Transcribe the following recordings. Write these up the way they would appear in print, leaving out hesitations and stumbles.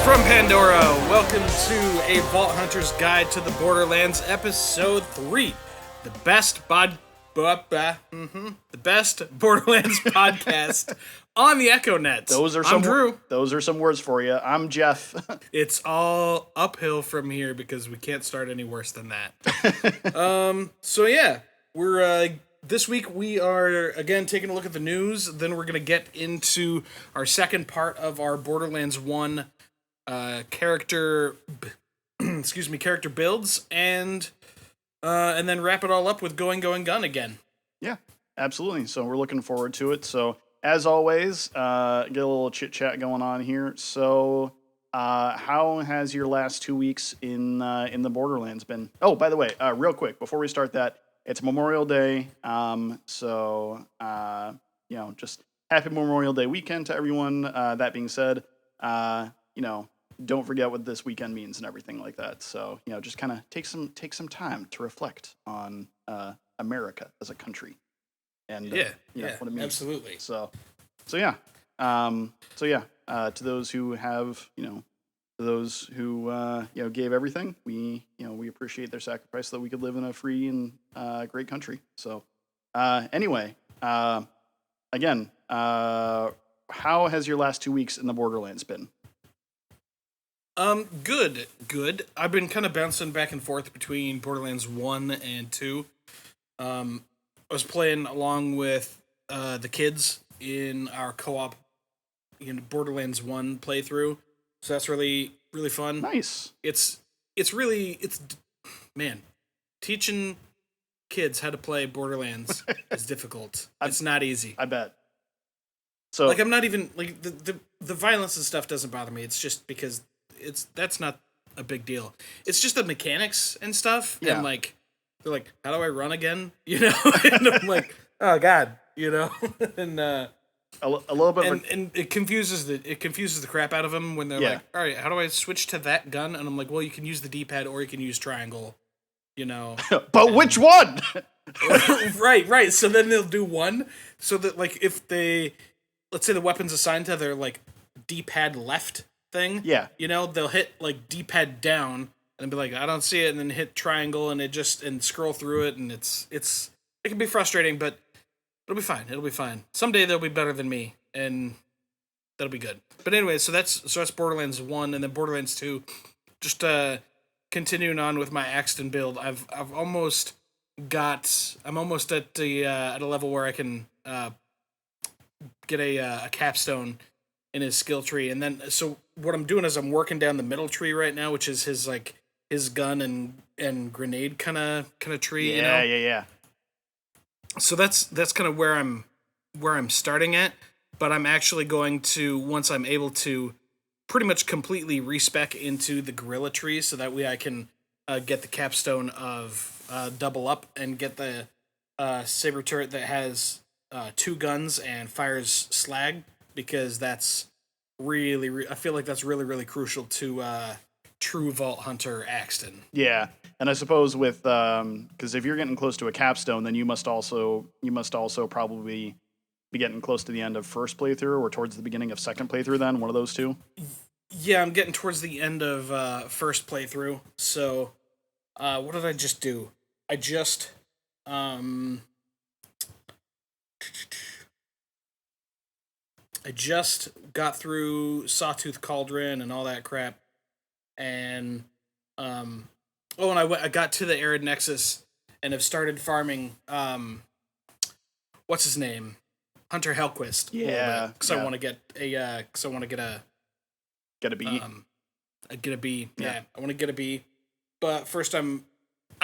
from Pandora. Welcome to A Vault Hunter's Guide to the Borderlands, Episode 3. The best Borderlands podcast on the EchoNet. I'm Drew. Those are some words for you. I'm Jeff. It's all uphill from here because we can't start any worse than that. We're this week we are again taking a look at the news. Then we're gonna get into our second part of our Borderlands 1 character builds, and then wrap it all up with going gun again. Yeah, absolutely. So we're looking forward to it. So as always, get a little chit chat going on here. So how has your last 2 weeks in the Borderlands been? Oh, by the way, real quick before we start that, it's Memorial Day. Just happy Memorial Day weekend to everyone. That being said, don't forget what this weekend means and everything like that. So, just kind of take some time to reflect on America as a country and what it means. Absolutely. To those who have, those who gave everything, we appreciate their sacrifice so that we could live in a free and great country. So, how has your last 2 weeks in the Borderlands been? Good. I've been kind of bouncing back and forth between Borderlands 1 and 2. I was playing along with the kids in our co-op Borderlands 1 playthrough. So that's really, really fun. Nice. It's teaching kids how to play Borderlands is difficult. It's not easy. I bet. So I'm not even the violence and stuff doesn't bother me. It's just because that's not a big deal. It's just the mechanics and stuff. Yeah. And they're like, how do I run again? And I'm like, oh God, and a little bit, and it confuses the crap out of them when they're like, all right, how do I switch to that gun? And I'm like, well, you can use the D-pad or you can use triangle, But which one? Right. So then they'll do one. So that if let's say the weapon's assigned to their D-pad left thing. Yeah. They'll hit D-pad down and be like, I don't see it, and then hit triangle and scroll through it, and it can be frustrating, but it'll be fine. Someday they'll be better than me, and that'll be good. But anyway, so that's Borderlands 1, and then Borderlands 2. Just continuing on with my Axton build, I'm almost at a level where I can get a capstone in his skill tree, and then so what I'm doing is I'm working down the middle tree right now, which is his gun and grenade kind of tree. Yeah. So that's kind of where I'm starting at, but I'm actually going to, once I'm able to, pretty much completely respec into the gorilla tree, so that way I can get the capstone of double up and get the saber turret that has 2 guns and fires slag, because that's really I feel like that's really, really crucial to true Vault Hunter Axton. Yeah, and I suppose with because if you're getting close to a capstone, then you must also probably be getting close to the end of first playthrough or towards the beginning of second playthrough. Then one of those two. Yeah, I'm getting towards the end of first playthrough. So, what did I just do? I just got through Sawtooth Cauldron and all that crap, and I got to the Arid Nexus and have started farming. What's his name? Hunter Hellquist. Yeah, because I want to get a. Because I want to get a. Get a bee. Get a bee. Yeah, I want to get a bee, but first I'm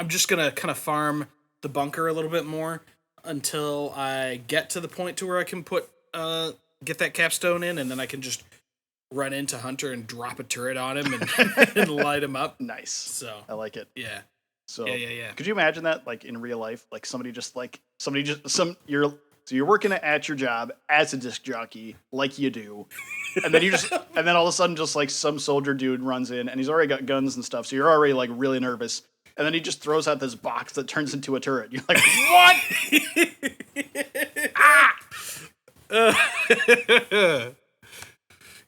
just gonna kind of farm the bunker a little bit more until I get to the point to where I can get that capstone in, and then I can just run into Hunter and drop a turret on him and light him up. Nice. So I like it. Yeah. So yeah. Could you imagine that in real life? You're working at your job as a disc jockey, like you do, and then all of a sudden some soldier dude runs in and he's already got guns and stuff, so you're already really nervous, and then he just throws out this box that turns into a turret. You're like, what?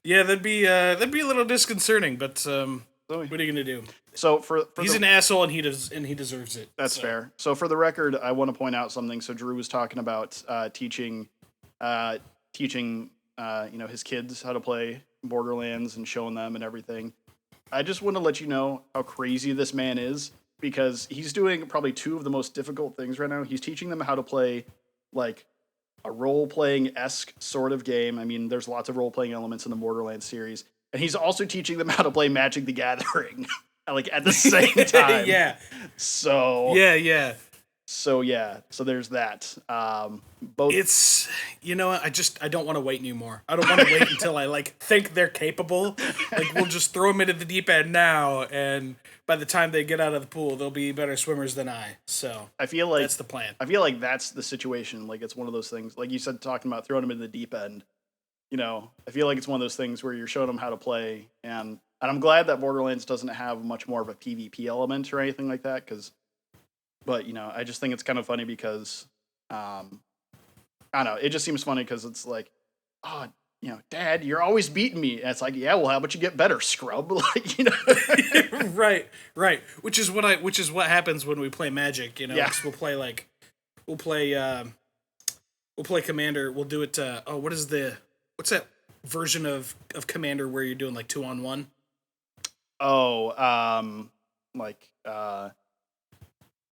Yeah, that'd be a little disconcerting, but what are you gonna do? So He's an asshole, and he deserves it. That's fair. So for the record, I want to point out something. So Drew was talking about teaching his kids how to play Borderlands and showing them and everything. I just want to let you know how crazy this man is, because he's doing probably two of the most difficult things right now. He's teaching them how to play like a role-playing-esque sort of game. I mean, there's lots of role-playing elements in the Borderlands series. And he's also teaching them how to play Magic the Gathering, like, at the same time. Yeah. So... Yeah. So there's that. Both. It's, you know what, I don't want to wait anymore. I don't want to wait until I like think they're capable. Like, we'll just throw them into the deep end now, and by the time they get out of the pool, they'll be better swimmers than I. So I feel like that's the plan. I feel like that's the situation. Like, it's one of those things, like you said, talking about throwing them into the deep end. You know, I feel like it's one of those things where you're showing them how to play, and I'm glad that Borderlands doesn't have much more of a PvP element or anything like that, but, you know, I just think it's kind of funny because, I don't know, it just seems funny because it's like, oh, you know, Dad, you're always beating me. And it's like, yeah, well, how about you get better, scrub? Like, you know. Right. Which is what happens when we play Magic, you know. Yeah. We'll play Commander. We'll do it, what's that version of Commander where you're doing like 2-on-1?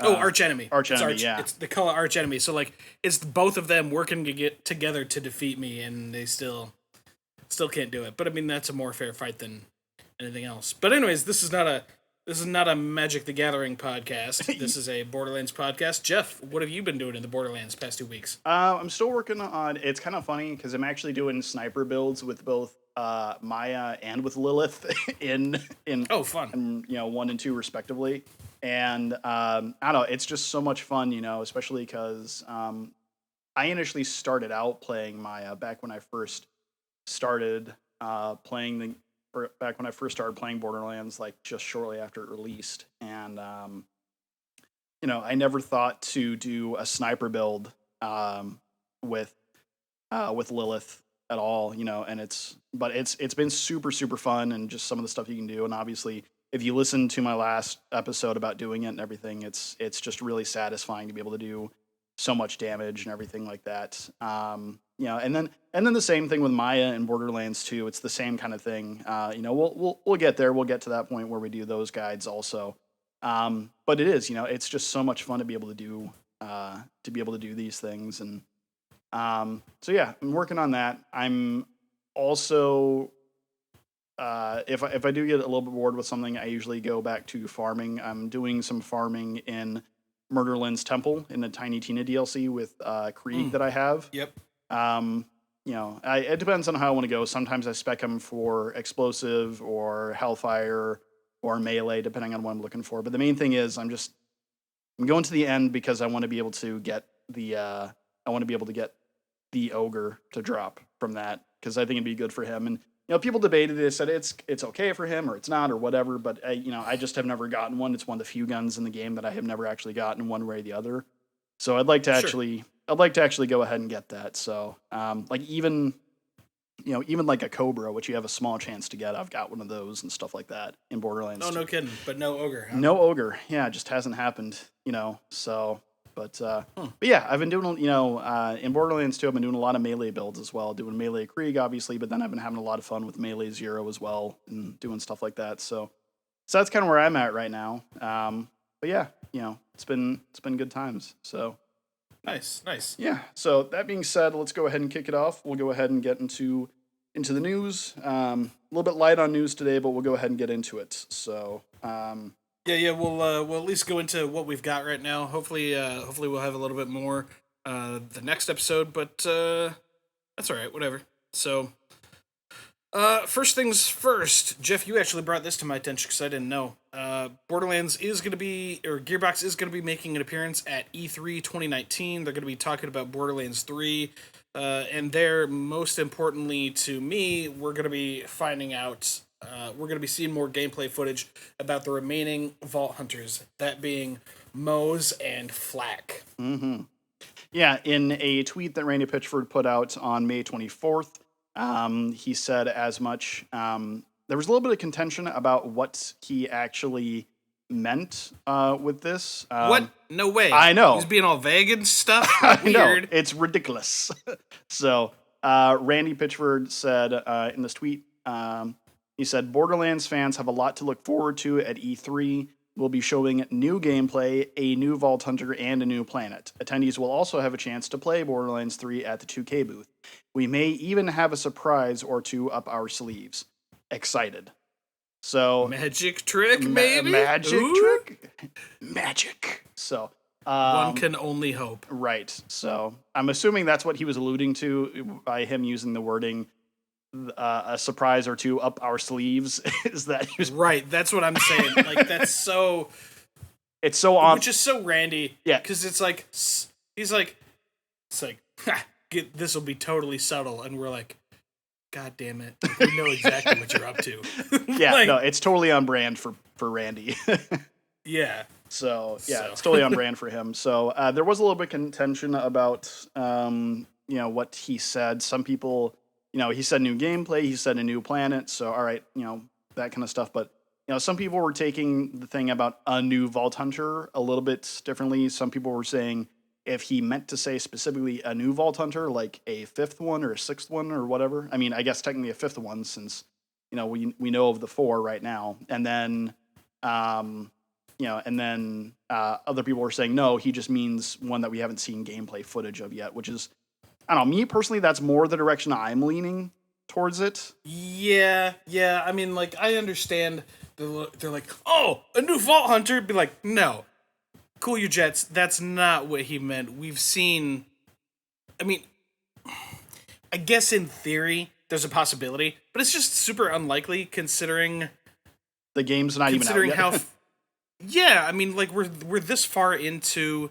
Arch Enemy. Yeah. It's the color Arch Enemy. So like, it's both of them working to get together to defeat me, and they still can't do it. But I mean, that's a more fair fight than anything else. But anyways, this is not a Magic the Gathering podcast. This is a Borderlands podcast. Jeff, what have you been doing in the Borderlands past 2 weeks? I'm still working on. It's kind of funny because I'm actually doing sniper builds with both Maya and with Lilith in fun. In, 1 and 2 respectively. And I don't know, it's just so much fun, you know, especially because I initially started out playing Maya back when I first started playing Borderlands, like just shortly after it released. And I never thought to do a sniper build with Lilith at all, you know, and it's been super, super fun, and just some of the stuff you can do. And obviously, if you listen to my last episode about doing it and everything, it's just really satisfying to be able to do so much damage and everything like that. And then the same thing with Maya and Borderlands 2. It's the same kind of thing. We'll get there. We'll get to that point where we do those guides also. But it is, you know, it's just so much fun to be able to do these things. And so yeah, I'm working on that. I'm also if I do get a little bit bored with something, I usually go back to farming. I'm doing some farming in Murderland's Temple in the Tiny Tina DLC with Krieg that I have. Yep. It depends on how I want to go. Sometimes I spec them for explosive or hellfire or melee, depending on what I'm looking for. But the main thing is I'm going to the end because I want to be able to get the Ogre to drop from that, because I think it'd be good for him. And people debated it, said it's okay for him or it's not or whatever, but I just have never gotten one. It's one of the few guns in the game that I have never actually gotten one way or the other. So I'd like to actually go ahead and get that. So even like a Cobra, which you have a small chance to get, I've got one of those and stuff like that in Borderlands. Oh, no kidding, but no Ogre. Huh? No Ogre. Yeah, it just hasn't happened, so. But yeah, I've been doing, in Borderlands 2, I've been doing a lot of melee builds as well, doing melee Krieg, obviously, but then I've been having a lot of fun with melee Zero as well and doing stuff like that. So that's kind of where I'm at right now. But yeah, it's been good times. So nice. Yeah. So that being said, let's go ahead and kick it off. We'll go ahead and get into the news. A little bit light on news today, but we'll go ahead and get into it. So, Yeah, we'll at least go into what we've got right now. Hopefully we'll have a little bit more the next episode, but that's all right, whatever. So, first things first, Jeff, you actually brought this to my attention because I didn't know. Borderlands is going to be, or Gearbox is going to be making an appearance at E3 2019. They're going to be talking about Borderlands 3, and there, most importantly to me, we're going to be finding out. We're going to be seeing more gameplay footage about the remaining Vault Hunters, that being Mose and Flack. Mm-hmm. Yeah, in a tweet that Randy Pitchford put out on May 24th, He said as much. There was a little bit of contention about what he actually meant with this. What? No way. I know. He's being all vague and stuff. I know. Weird. It's ridiculous. So Randy Pitchford said in this tweet, he said, Borderlands fans have a lot to look forward to at E3. We'll be showing new gameplay, a new Vault Hunter, and a new planet. Attendees will also have a chance to play Borderlands 3 at the 2K booth. We may even have a surprise or two up our sleeves. Excited. So magic trick, maybe? Magic trick? Magic. So one can only hope. Right. So I'm assuming that's what he was alluding to by him using the wording a surprise or two up our sleeves. Is that he was right? That's what I'm saying. Like that's so. It's so on, which is so Randy. Yeah, because it's like he's like, it's like this will be totally subtle, and we're like, God damn it, we know exactly what you're up to. Yeah, like, no, it's totally on brand for Randy. Yeah. So it's totally on brand for him. So there was a little bit of contention about what he said. Some people, he said new gameplay, he said a new planet. So all right, that kind of stuff. But some people were taking the thing about a new Vault Hunter a little bit differently. Some people were saying if he meant to say specifically a new Vault Hunter, like a fifth one or a sixth one or whatever. I mean, I guess technically a fifth one since we know of the 4 right now, and then. Other people were saying, no, he just means one that we haven't seen gameplay footage of yet, which is, I don't know, me personally, that's more the direction I'm leaning towards it. Yeah. I mean, like, I understand. They're like, oh, a new Vault Hunter. Be like, no. Cool your jets. That's not what he meant. We've seen, I mean, I guess in theory, there's a possibility, but it's just super unlikely considering the game's not even out yet. How yeah, I mean, like we're this far into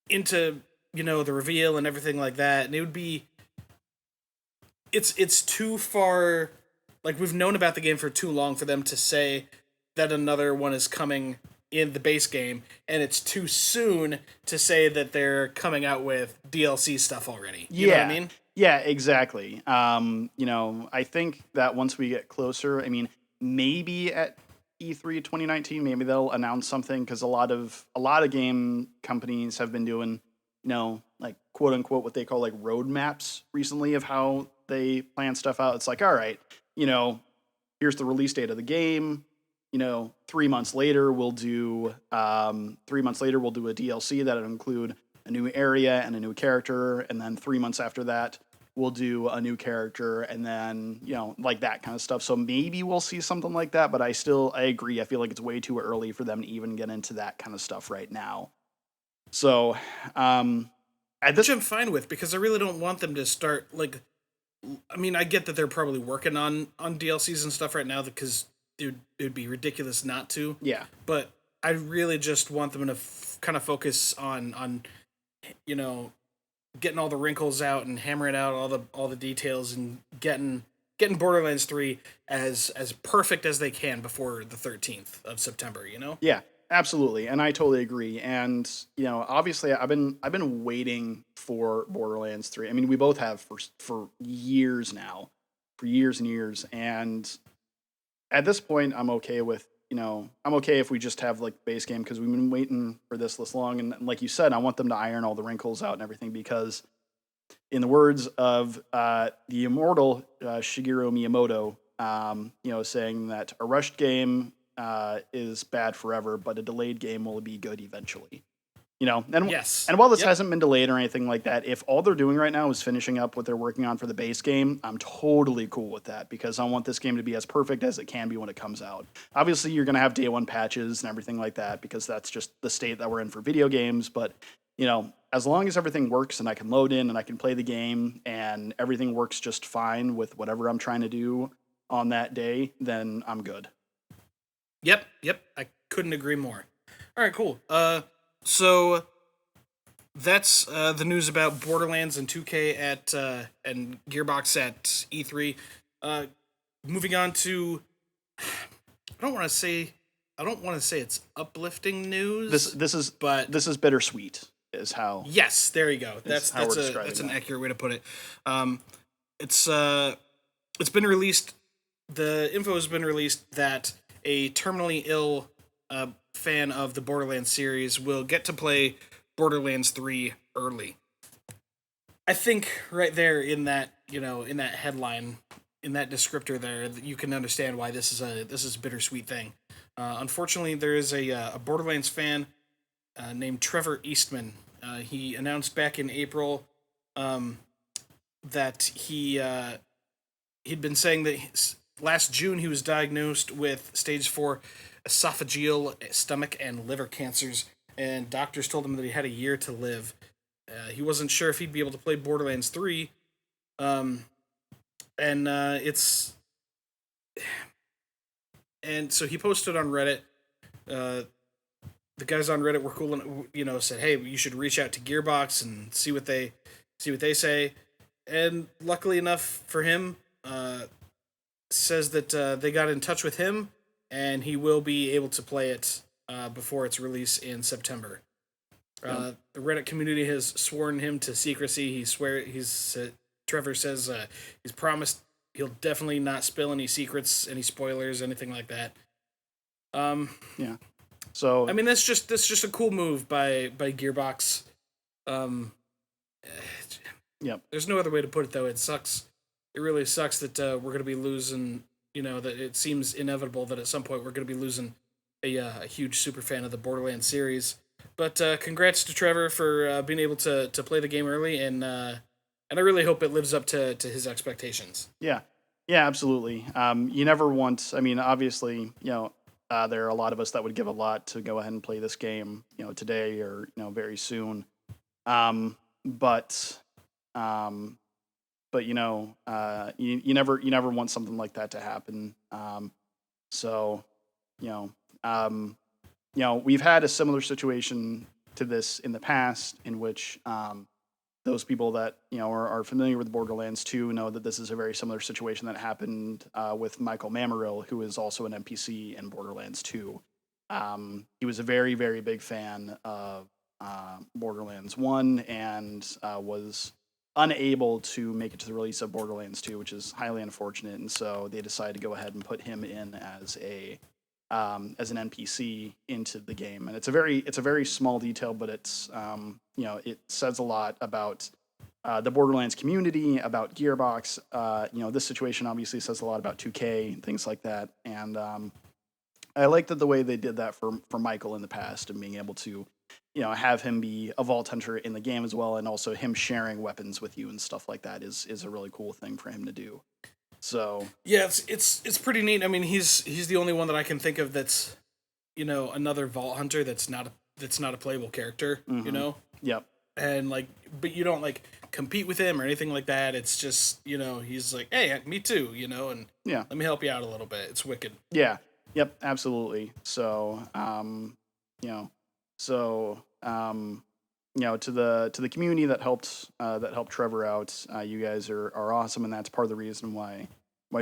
the reveal and everything like that, and it would be it's too far. Like we've known about the game for too long for them to say that another one is coming in the base game, and it's too soon to say that they're coming out with DLC stuff already. You know what I mean? Yeah, exactly. I think that once we get closer, I mean, maybe at E3 2019, maybe they'll announce something, because a lot of game companies have been doing, like quote unquote what they call like roadmaps recently of how they plan stuff out. It's like, all right, here's the release date of the game. 3 months later we'll do a DLC that'll include a new area and a new character, and then 3 months after that we'll do a new character, and then, like that kind of stuff. So maybe we'll see something like that, but I agree. I feel like it's way too early for them to even get into that kind of stuff right now. So, which I'm fine with, because I really don't want them to start, like, I mean, I get that they're probably working on DLCs and stuff right now, because it would be ridiculous not to. Yeah. But I really just want them to kind of focus on getting all the wrinkles out and hammering out all the details and getting Borderlands 3 as perfect as they can before the 13th of September, Yeah, absolutely. And I totally agree. And, obviously I've been waiting for Borderlands 3. I mean, we both have for years now, for years and years. And at this point I'm okay with, I'm okay if we just have like base game, because we've been waiting for this long. And like you said, I want them to iron all the wrinkles out and everything, because in the words of the immortal Shigeru Miyamoto, saying that a rushed game is bad forever, but a delayed game will be good eventually. And yes. And while this hasn't been delayed or anything like that, if all they're doing right now is finishing up what they're working on for the base game, I'm totally cool with that, because I want this game to be as perfect as it can be when it comes out. Obviously, you're going to have day one patches and everything like that, because that's just the state that we're in for video games. But, as long as everything works and I can load in and I can play the game and everything works just fine with whatever I'm trying to do on that day, then I'm good. Yep. I couldn't agree more. All right, cool. So that's the news about Borderlands and 2K and Gearbox at E3. Moving on to, I don't want to say it's uplifting news. This is bittersweet is how. Yes, there you go. That's an an accurate way to put it. it's been released. The info has been released that a terminally ill fan of the Borderlands series will get to play Borderlands 3 early. I think right there in that, in that headline, in that descriptor there, you can understand why this is a bittersweet thing. Unfortunately, there is a Borderlands fan named Trevor Eastman. He announced back in April that he'd been saying that last June he was diagnosed with stage 4 esophageal, stomach, and liver cancers, and doctors told him that he had a year to live. He wasn't sure if he'd be able to play Borderlands 3, and it's and so he posted on Reddit. The guys on Reddit were cool and said, "Hey, you should reach out to Gearbox and see what they say." And luckily enough for him, says that they got in touch with him, and he will be able to play it before its release in September. The Reddit community has sworn him to secrecy. Trevor says he's promised he'll definitely not spill any secrets, any spoilers, anything like that. Yeah. So I mean, that's just a cool move by Gearbox. Yep. There's no other way to put it, though. It sucks. It really sucks that we're going to be losing. That it seems inevitable that at some point we're going to be losing a huge super fan of the Borderlands series. But congrats to Trevor for being able to play the game early, and I really hope it lives up to his expectations. Yeah, absolutely. You never want. I mean, obviously, there are a lot of us that would give a lot to go ahead and play this game, today or very soon. But you never want something like that to happen. We've had a similar situation to this in the past, in which those people that are familiar with Borderlands 2 know that this is a very similar situation that happened with Michael Mammaril, who is also an NPC in Borderlands 2. He was a very, very big fan of Borderlands 1 and was unable to make it to the release of Borderlands 2, which is highly unfortunate. And so they decided to go ahead and put him in as an NPC into the game. And it's a very small detail, but it's it says a lot about the Borderlands community, about Gearbox. This situation obviously says a lot about 2K and things like that. And I like that the way they did that for Michael in the past, and being able to have him be a Vault Hunter in the game as well, and also him sharing weapons with you and stuff like that is a really cool thing for him to do. So yeah, it's pretty neat. I mean, he's the only one that I can think of that's another Vault Hunter that's not a playable character. Mm-hmm. Yep. And but you don't compete with him or anything like that. It's just he's like, hey, me too, and yeah, let me help you out a little bit. It's wicked. Yeah. Yep. Absolutely. So to the community that helped Trevor out, you guys are awesome, and that's part of the reason why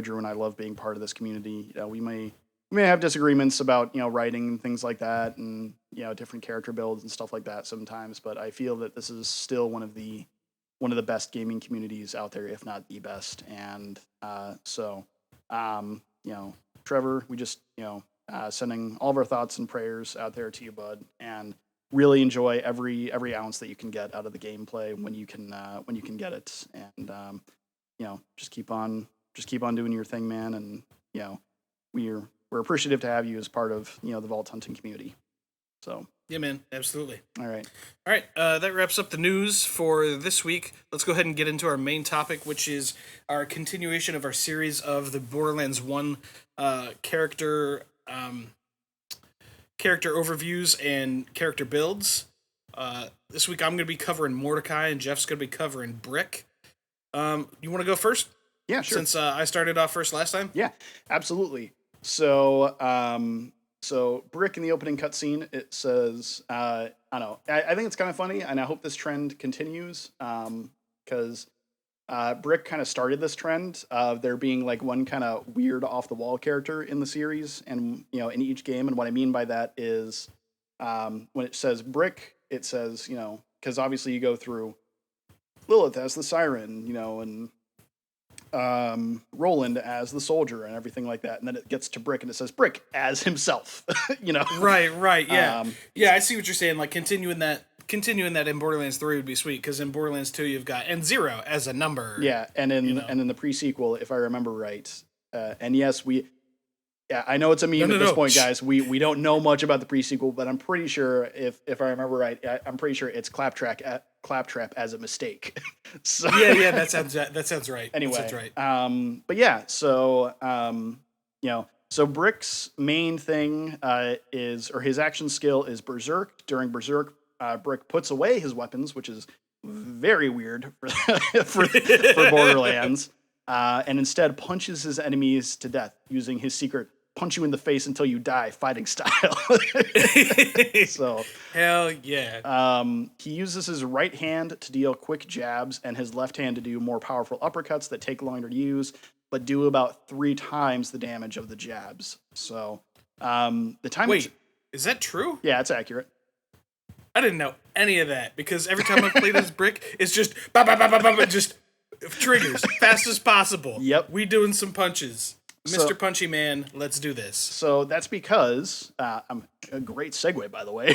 Drew and I love being part of this community. We may have disagreements about writing and things like that, and different character builds and stuff like that sometimes, but I feel that this is still one of the best gaming communities out there, if not the best. And Trevor, we just sending all of our thoughts and prayers out there to you, bud, and really enjoy every ounce that you can get out of the gameplay when you can get it, and just keep on doing your thing, man. And we're appreciative to have you as part of the vault hunting community. So yeah, man, absolutely. All right. That wraps up the news for this week. Let's go ahead and get into our main topic, which is our continuation of our series of the Borderlands 1 character overviews and character builds. This week I'm going to be covering Mordechai, and Jeff's going to be covering Brick. You want to go first? Yeah, sure. Since I started off first last time? Yeah, absolutely. So Brick in the opening cutscene, it says, I don't know, I think it's kind of funny, and I hope this trend continues, because Brick kind of started this trend of there being one kind of weird off the wall character in the series, and in each game. And what I mean by that is when it says Brick, it says because obviously you go through Lilith as the siren, and Roland as the soldier and everything like that, and then it gets to Brick and it says Brick as himself. Right, yeah. Um, Yeah, I see what you're saying. Like continuing that in Borderlands 3 would be sweet, because in Borderlands 2 you've got and 0 as a number. Yeah, and in the pre-sequel, if I remember right, and yes, I know it's a meme at this point, guys. We don't know much about the pre-sequel, but I'm pretty sure if I remember right, I'm pretty sure it's Claptrap as a mistake. So yeah, that sounds right. Anyway, that sounds right. but yeah, so so Brick's main thing his action skill is Berserk. During Berserk, Brick puts away his weapons, which is very weird for Borderlands, and instead punches his enemies to death using his secret punch you in the face until you die fighting style. So hell yeah. He uses his right hand to deal quick jabs and his left hand to do more powerful uppercuts that take longer to use, but do about 3 times the damage of the jabs. So the time. Wait, is that true? Yeah, it's accurate. I didn't know any of that, because every time I've played as Brick, it's just just triggers fast as possible. Yep. We doing some punches. Mr. Punchy Man, let's do this. So that's because I'm a great segue, by the way.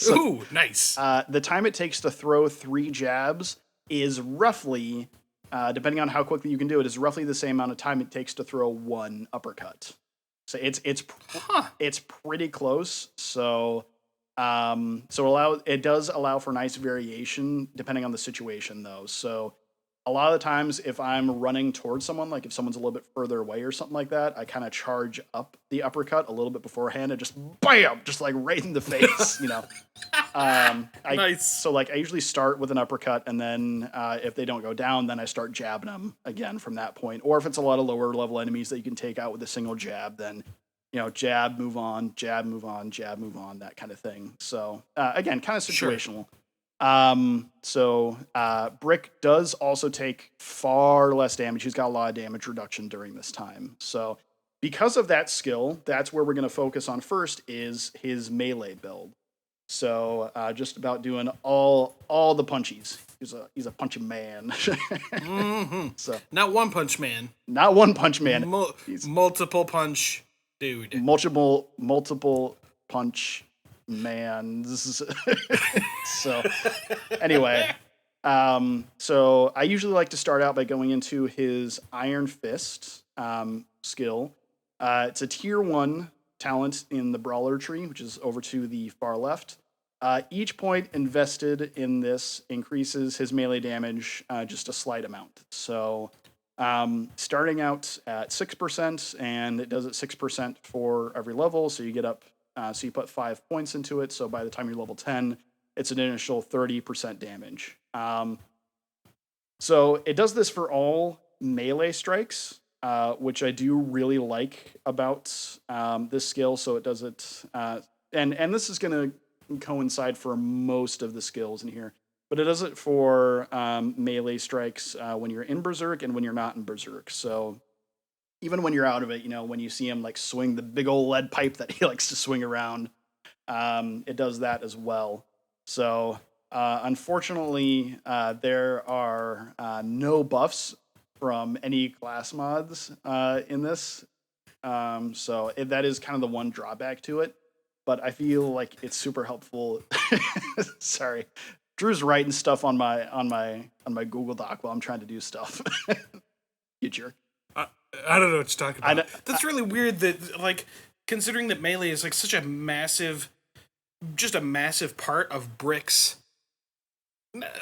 Ooh, nice. The time it takes to throw 3 jabs is roughly, depending on how quickly you can do it, is roughly the same amount of time it takes to throw 1 uppercut. So it's pretty close. So it does allow for nice variation depending on the situation, though. So a lot of the times, if I'm running towards someone, like if someone's a little bit further away or something like that, I kind of charge up the uppercut a little bit beforehand and just bam, just like right in the face, Nice. So like I usually start with an uppercut, and then if they don't go down, then I start jabbing them again from that point. Or if it's a lot of lower level enemies that you can take out with a single jab, then jab, move on, jab, move on, jab, move on, that kind of thing. So again, kind of situational. Sure. Brick does also take far less damage. He's got a lot of damage reduction during this time. So because of that skill, that's where we're going to focus on first, is his melee build. So just about doing all the punchies. He's a punchy man. Mm-hmm. So not one punch man. Not one punch man. Multiple punch dude. Multiple punch man. So anyway, so I usually like to start out by going into his Iron Fist skill. It's a tier 1 talent in the Brawler tree, which is over to the far left. Each point invested in this increases his melee damage just a slight amount. So starting out at 6%, and it does it 6% for every level, so you get up. So you put 5 points into it. So by the time you're level 10, it's an initial 30% damage. So it does this for all melee strikes, which I do really like about this skill. So it does it, and this is going to coincide for most of the skills in here, but it does it for melee strikes when you're in Berserk and when you're not in Berserk. So even when you're out of it, when you see him like swing the big old lead pipe that he likes to swing around, it does that as well. So unfortunately, there are no buffs from any class mods in this. So that is kind of the one drawback to it. But I feel like it's super helpful. Sorry, Drew's writing stuff on my Google Doc while I'm trying to do stuff. You jerk. I don't know what you're talking about. That's really weird that, like, considering that melee is like such a massive part of Brick's.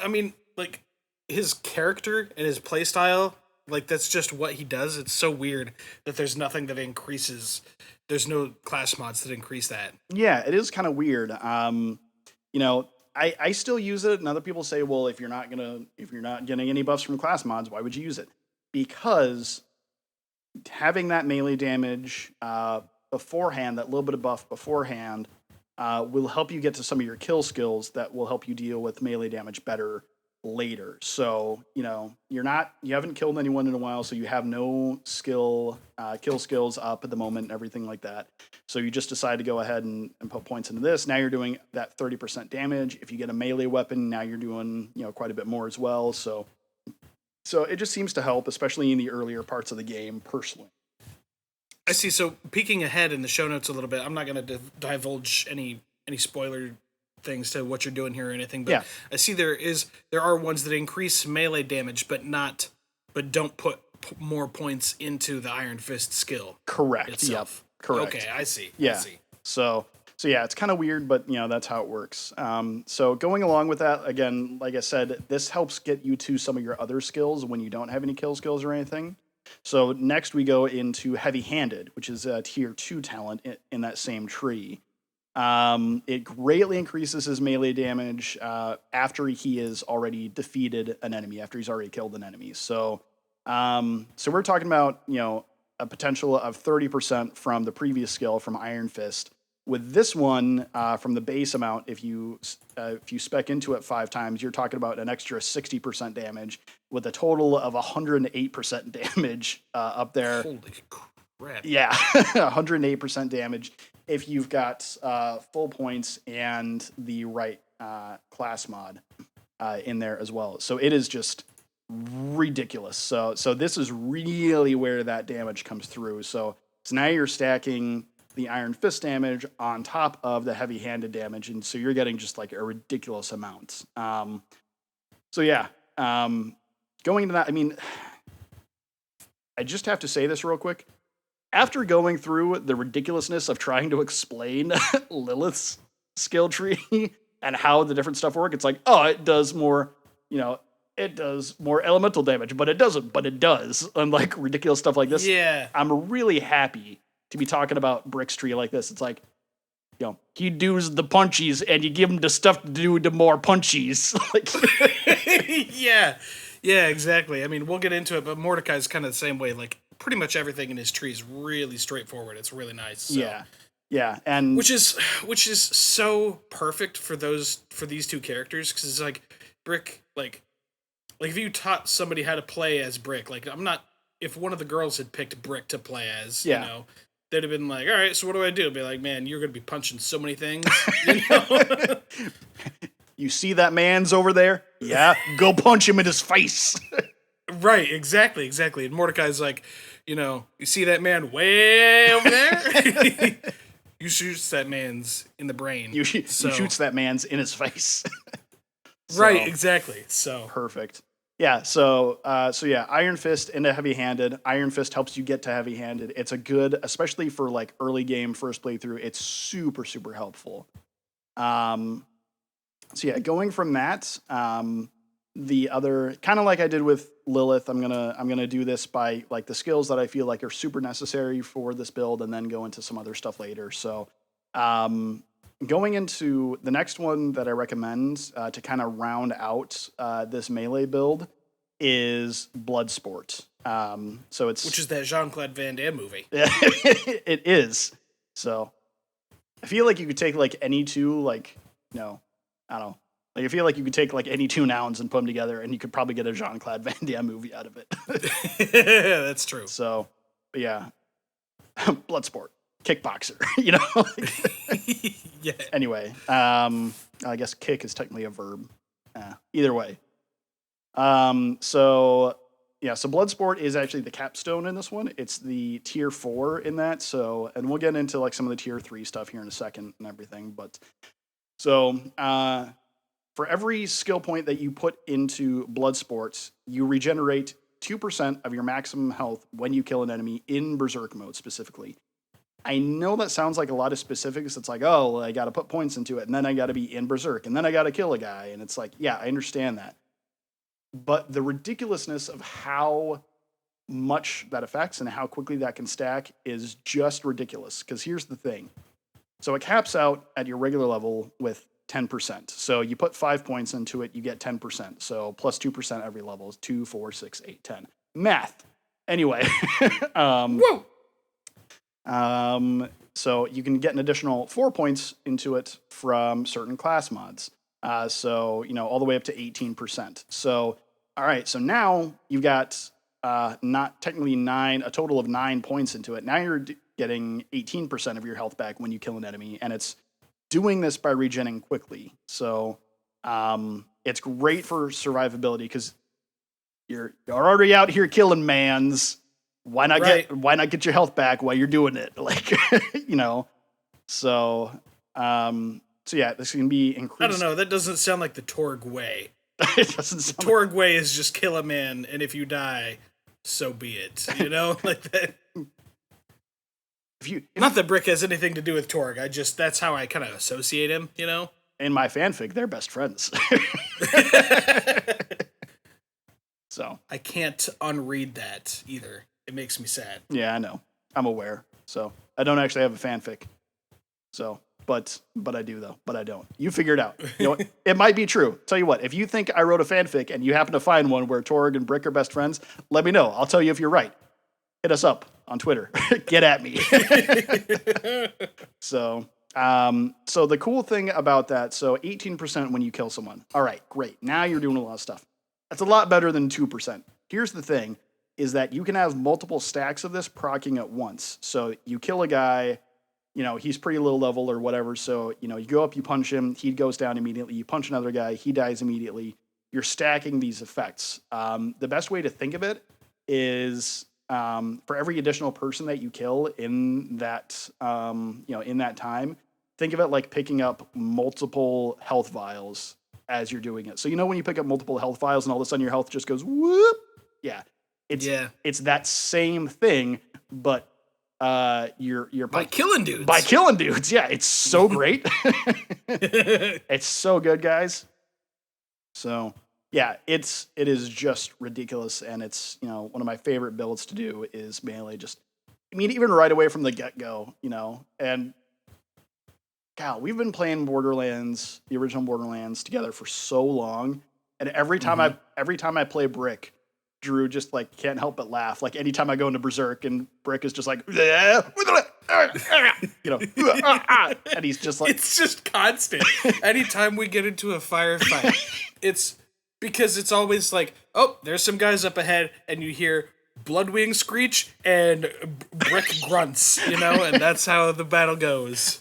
I mean, like, his character and his playstyle, like, that's just what he does. It's so weird that there's nothing that increases. There's no class mods that increase that. Yeah, it is kind of weird. I still use it, and other people say, well, if you're not getting any buffs from class mods, why would you use it? Because having that melee damage beforehand, that little bit of buff beforehand, will help you get to some of your kill skills that will help you deal with melee damage better later. So, you haven't killed anyone in a while, so you have no kill skills up at the moment and everything like that. So you just decide to go ahead and put points into this. Now you're doing that 30% damage. If you get a melee weapon, now you're doing, quite a bit more as well. So So it just seems to help, especially in the earlier parts of the game, personally. I see. So peeking ahead in the show notes a little bit, I'm not going to divulge any spoiler things to what you're doing here or anything, but Yeah. I see there are ones that increase melee damage, but don't put more points into the Iron Fist skill. Correct. Itself. Yep. Correct. Okay, I see. Yeah. I see. So yeah, it's kind of weird, but that's how it works. So going along with that, again, like I said, this helps get you to some of your other skills when you don't have any kill skills or anything. So next we go into Heavy-Handed, which is a tier 2 talent in that same tree. It greatly increases his melee damage after he has already defeated an enemy, after he's already killed an enemy. So we're talking about, a potential of 30% from the previous skill from Iron Fist. With this one, from the base amount, if you spec into it 5 times, you're talking about an extra 60% damage with a total of 108% damage up there. Holy crap. Yeah, 108% damage if you've got full points and the right class mod in there as well. So it is just ridiculous. So this is really where that damage comes through. So now you're stacking the Iron Fist damage on top of the Heavy-Handed damage, and so you're getting just like a ridiculous amount. Going into that, I mean, I just have to say this real quick. After going through the ridiculousness of trying to explain Lilith's skill tree and how the different stuff work, it's like, oh, it does more, it does more elemental damage, but it doesn't, but it does. And like ridiculous stuff like this. Yeah. I'm really happy to be talking about Brick's tree like this. It's like, he does the punchies and you give him the stuff to do the more punchies. Yeah, exactly. I mean, we'll get into it, but Mordechai's kind of the same way. Like, pretty much everything in his tree is really straightforward. It's really nice. So. Yeah, and which is so perfect for these two characters, because it's like Brick, like if you taught somebody how to play as Brick, like if one of the girls had picked Brick to play as, they'd have been like, all right, so what do I do? I'd be like, man, you're going to be punching so many things. You see that man's over there? Yeah, go punch him in his face. Right, exactly. And Mordecai's like, you see that man way over there? You shoots that man's in the brain. You shoots that man's in his face. Right, exactly. So perfect. Yeah, so Iron Fist into Heavy-Handed. Iron Fist helps you get to Heavy-Handed. It's a good, especially for like early game first playthrough, it's super, super helpful. Going from that, the other, kind of like I did with Lilith, I'm gonna do this by like the skills that I feel like are super necessary for this build, and then go into some other stuff later. So going into the next one that I recommend to kind of round out this melee build is Bloodsport. Which is that Jean-Claude Van Damme movie. It is. So I feel like you could take like any two, I don't know. Like, I feel like you could take like any two nouns and put them together, and you could probably get a Jean-Claude Van Damme movie out of it. That's true. So, but yeah, Bloodsport, kickboxer, Yeah. Anyway, I guess kick is technically a verb. Either way. So Bloodsport is actually the capstone in this one. It's the tier 4 in that. So, and we'll get into like some of the tier 3 stuff here in a second and everything. But so, for every skill point that you put into Bloodsport, you regenerate 2% of your maximum health when you kill an enemy in Berserk mode specifically. I know that sounds like a lot of specifics. It's like, oh, well, I got to put points into it, and then I got to be in Berserk, and then I got to kill a guy. And it's like, yeah, I understand that. But the ridiculousness of how much that affects and how quickly that can stack is just ridiculous. Because here's the thing. So it caps out at your regular level with 10%. So you put 5 points into it, you get 10%. So plus 2% every level is 2, 4, 6, 8, 10. Math. Anyway. Whoa! So you can get an additional 4 points into it from certain class mods. All the way up to 18%. So, all right. So now you've got, not technically a total of 9 points into it. Now you're getting 18% of your health back when you kill an enemy, and it's doing this by regenning quickly. So, it's great for survivability because you're already out here killing mans. Why not get your health back while you're doing it? Like, you know. So yeah, this can be increased. I don't know. That doesn't sound like the Torg way. It doesn't sound the Torg way is just kill a man, and if you die, so be it. You know, like that. Not that Brick has anything to do with Torg. That's how I kind of associate him. You know. In my fanfic, they're best friends. So I can't unread that either. It makes me sad. Yeah, I know. I'm aware. So I don't actually have a fanfic. So, but I do though. But I don't. You figure it out. You know, it might be true. Tell you what, if you think I wrote a fanfic and you happen to find one where Torg and Brick are best friends, let me know. I'll tell you if you're right. Hit us up on Twitter. Get at me. So the cool thing about that, so 18% when you kill someone. All right, great. Now you're doing a lot of stuff. That's a lot better than 2%. Here's the thing, is that you can have multiple stacks of this proccing at once. So you kill a guy, you know, he's pretty low level or whatever. So, you know, you go up, you punch him, he goes down immediately. You punch another guy, he dies immediately. You're stacking these effects. The best way to think of it is for every additional person that you kill in that, in that time, think of it like picking up multiple health vials as you're doing it. So, you know, when you pick up multiple health vials and all of a sudden your health just goes whoop. Yeah. It's that same thing, but you're by killing dudes. By killing dudes. Yeah, it's so great. It's so good, guys. So, yeah, it is just ridiculous, and it's, you know, one of my favorite builds to do is melee. Even right away from the get-go, you know, and God, we've been playing Borderlands, the original Borderlands, together for so long, and every time I play Brick, Drew just like can't help but laugh. Like anytime I go into Berserk and Brick is just like, you know, and he's just like, it's just constant. Anytime we get into a firefight, it's because it's always like, oh, there's some guys up ahead, and you hear Bloodwing screech and Brick grunts, you know, and that's how the battle goes.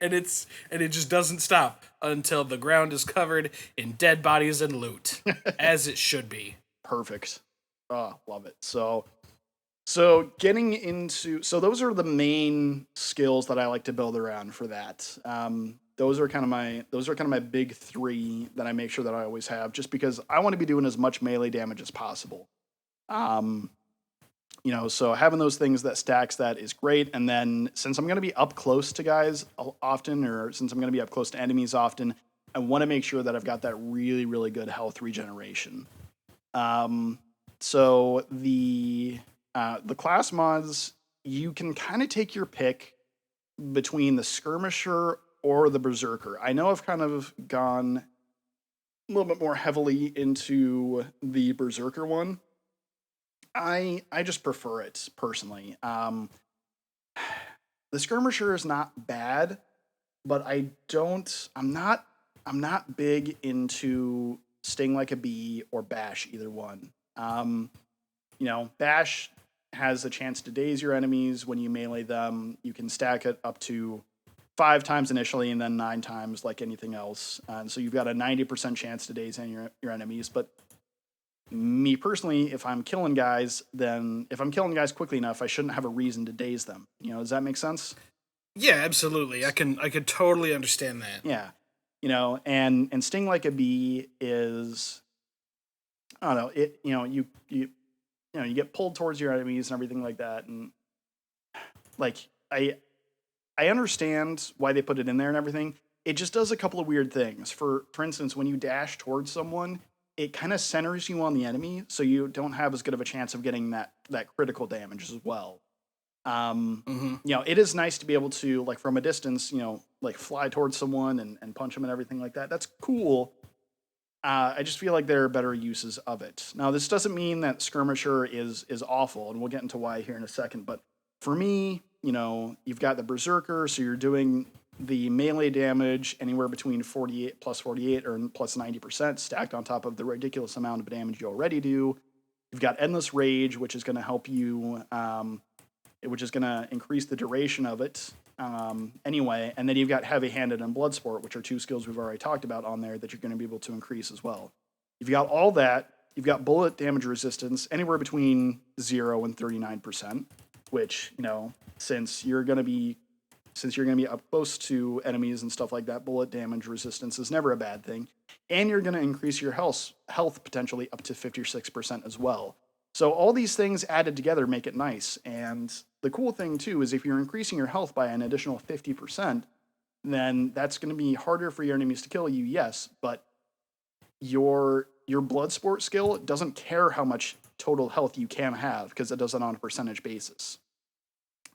and it just doesn't stop until the ground is covered in dead bodies and loot, as it should be. Perfect. Oh, love it. So getting into, so those are the main skills that I like to build around for that. Those are kind of my big three that I make sure that I always have, just because I want to be doing as much melee damage as possible. You know, so having those things that stacks that is great. And then since I'm going to be up close to guys often, or since I'm going to be up close to enemies often, I want to make sure that I've got that really, really good health regeneration. So the class mods, you can kind of take your pick between the Skirmisher or the Berserker. I know I've kind of gone a little bit more heavily into the Berserker one. I just prefer it personally. The Skirmisher is not bad, but I'm not big into Sting Like a Bee or Bash, either one. You know, Bash has a chance to daze your enemies when you melee them. You can stack it up to 5 times initially and then 9 times like anything else. And so you've got a 90% chance to daze your enemies. But me personally, if I'm killing guys quickly enough, I shouldn't have a reason to daze them. You know, does that make sense? Yeah, absolutely. I could totally understand that. Yeah. You know, and Sting Like a Bee is, I don't know, you get pulled towards your enemies and everything like that. And like, I understand why they put it in there and everything. It just does a couple of weird things. For instance, when you dash towards someone, it kind of centers you on the enemy, so you don't have as good of a chance of getting that critical damage as well. You know, it is nice to be able to, like, from a distance, you know, like fly towards someone and punch them and everything like that. That's cool. I just feel like there are better uses of it. Now, this doesn't mean that Skirmisher is awful, and we'll get into why here in a second, but for me, you know, you've got the Berserker, so you're doing the melee damage anywhere between 48 or plus 90% stacked on top of the ridiculous amount of damage you already do. You've got Endless Rage, which is going to help you, which is going to increase the duration of it. anyway, and then you've got heavy-handed and bloodsport, which are two skills we've already talked about on there that you're going to be able to increase as well. You've got all that. You've got bullet damage resistance anywhere between 0 and 39%, which, since you're going to be up close to enemies and stuff like that, bullet damage resistance is never a bad thing. And you're going to increase your health potentially up to 56% as well. So all these things added together make it nice. And the cool thing too is if you're increasing your health by an additional 50%, then that's going to be harder for your enemies to kill you, yes, but your bloodsport skill doesn't care how much total health you can have because it does it on a percentage basis.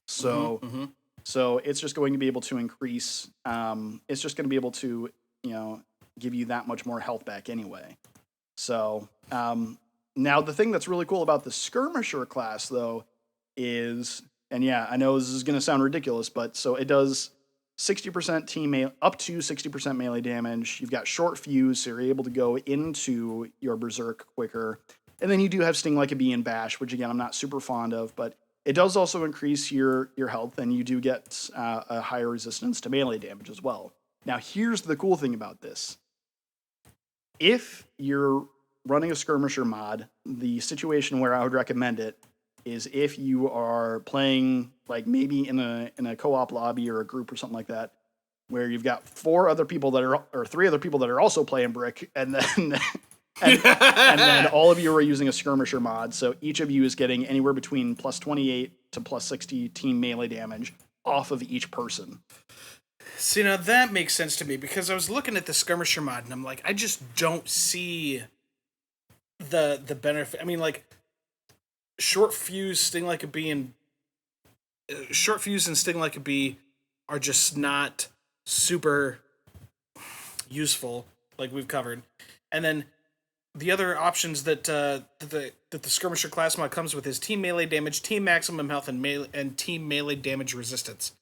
So so it's just going to be able to increase, it's just going to be able to, give you that much more health back anyway. So now the thing that's really cool about the skirmisher class though is, and yeah, I know this is going to sound ridiculous, but so it does 60% up to 60% melee damage. You've got short fuse, so you're able to go into your berserk quicker. And then you do have sting like a bee and bash, which again I'm not super fond of, but it does also increase your health, and you do get a higher resistance to melee damage as well. Now here's the cool thing about this: if you're running a skirmisher mod, the situation where I would recommend it is if you are playing like maybe in a co-op lobby or a group or something like that, where you've got three other people that are also playing Brick, and then and then all of you are using a skirmisher mod. So each of you is getting anywhere between plus 28 to plus 60 team melee damage off of each person. See, now that makes sense to me because I was looking at the skirmisher mod and I'm like, I just don't see the benefit. I mean, like, short fuse, sting like a bee, and short fuse and sting like a bee are just not super useful, like we've covered. And then the other options that the skirmisher class mod comes with is team melee damage, team maximum health, and team melee damage resistance.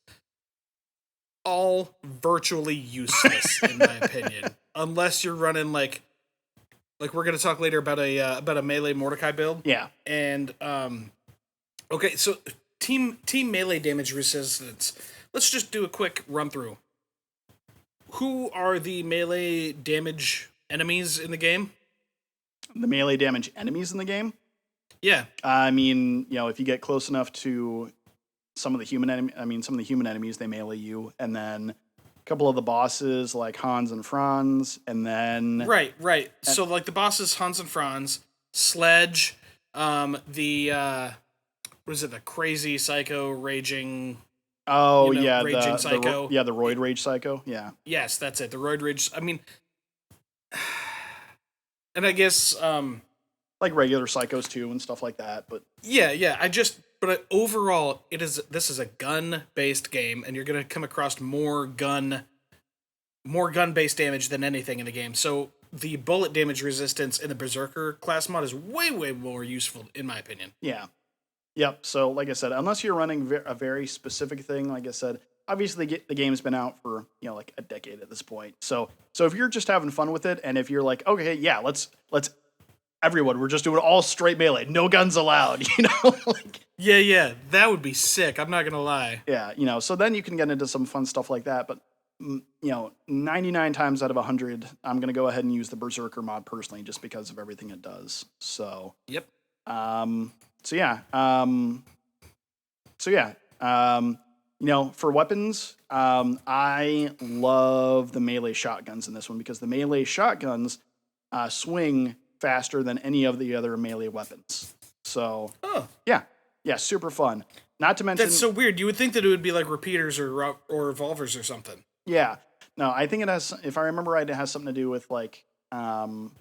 All virtually useless in my opinion, unless you're running like we're gonna talk later about a melee Mordechai build. Yeah. And okay, so team melee damage resistance. Let's just do a quick run through. Who are the melee damage enemies in the game? The melee damage enemies in the game? Yeah. I mean, if you get close enough to some of the human enemies, they melee you, and then a couple of the bosses like Hans and Franz, and then right. So like the bosses Hans and Franz, Sledge, the crazy psycho raging. Oh raging psycho. The roid rage psycho. Yeah. Yes, that's it. The roid rage. I mean, and I guess like regular psychos too and stuff like that. But yeah. But overall, this is a gun-based game, and you're gonna come across more gun-based damage than anything in the game. So the bullet damage resistance in the Berserker class mod is way more useful, in my opinion. Yeah. Yep. So like I said, unless you're running a very specific thing, like I said, obviously the game's been out for like a decade at this point. So if you're just having fun with it, and if you're like, okay, yeah, let's everyone, we're just doing all straight melee, no guns allowed, like. Yeah, that would be sick. I'm not gonna lie. Yeah, so then you can get into some fun stuff like that. But 99 times out of 100, I'm gonna go ahead and use the Berserker mod personally, just because of everything it does. So yep. For weapons, I love the melee shotguns in this one because the melee shotguns swing faster than any of the other melee weapons. So, yeah, super fun. Not to mention, that's so weird. You would think that it would be like repeaters or revolvers or something. Yeah, no, I think it has. If I remember right, it has something to do with like, the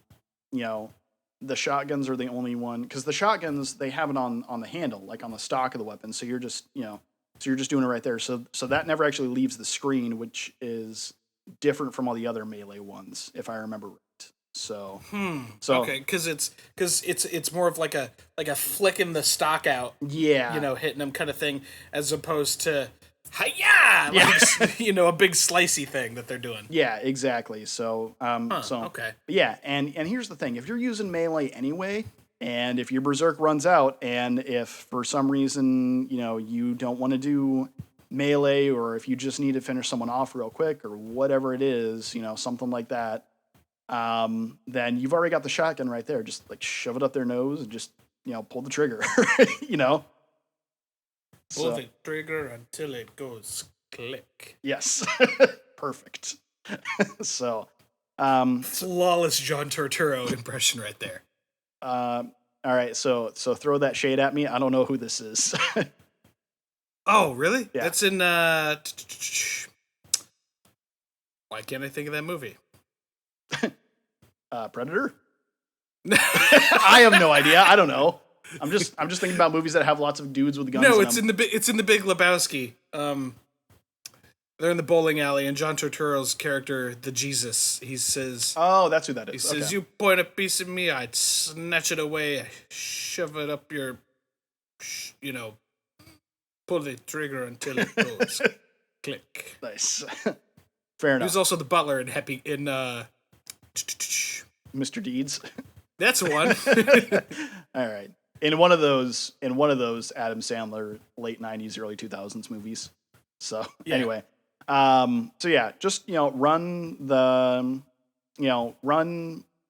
shotguns are the only one, because the shotguns, they have it on the handle, like on the stock of the weapon. So you're just doing it right there. So that never actually leaves the screen, which is different from all the other melee ones, if I remember right. So okay, because it's more of like a flicking the stock out, hitting them kind of thing, as opposed to hi-ya, a big slicey thing that they're doing. Yeah, exactly. So okay. Yeah, and here's the thing: if you're using melee anyway, and if your berserk runs out, and if for some reason you don't want to do melee, or if you just need to finish someone off real quick or whatever it is, something like that, then you've already got the shotgun right there. Just like shove it up their nose and just, pull the trigger, Pull the trigger until it goes click. Yes. Perfect. So, flawless John Turturro impression right there. All right. So throw that shade at me. I don't know who this is. Oh, really? Yeah. That's in, why can't I think of that movie? Predator? I have no idea. I don't know. I'm just thinking about movies that have lots of dudes with guns. No, in it's them. it's in the Big Lebowski. They're in the bowling alley, and John Turturro's character, the Jesus, he says, "Oh, that's who that is." He says, "You point a piece of me, I'd snatch it away, I shove it up your, pull the trigger until it goes click." Nice. Fair enough. He was also the butler in Mr. Deeds. That's one. All right. In one of those Adam Sandler late 90s, early 2000s movies. So anyway, so yeah, just, run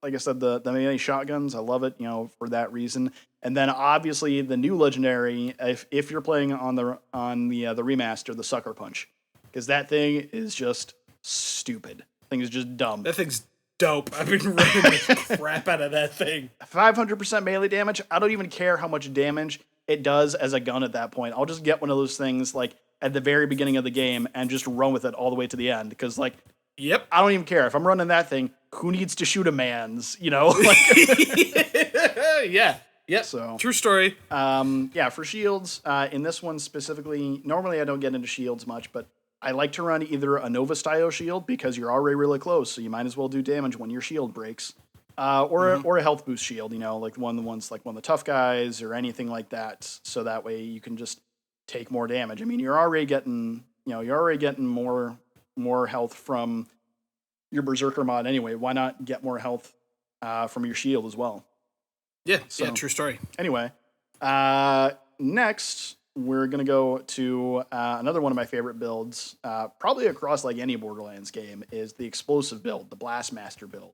like I said, the melee shotguns. I love it, for that reason. And then obviously the new legendary, if you're playing on the remaster, the Sucker Punch, because that thing is just stupid. That thing is just dumb. That thing's dope. I've been running the crap out of that thing. 500% melee damage. I don't even care how much damage it does as a gun at that point. I'll just get one of those things like at the very beginning of the game and just run with it all the way to the end. Because yep, I don't even care if I'm running that thing. Who needs to shoot a man's? Yeah. Yep. So true story. For shields, in this one specifically, normally I don't get into shields much, but I like to run either a Nova style shield because you're already really close, so you might as well do damage when your shield breaks, or a health boost shield. Like one of the tough guys or anything like that. So that way you can just take more damage. I mean, you're already getting more health from your Berserker mod anyway. Why not get more health from your shield as well? Yeah. So, true story. Anyway, next we're going to go to another one of my favorite builds, probably across like any Borderlands game, is the explosive build, the Blastmaster build.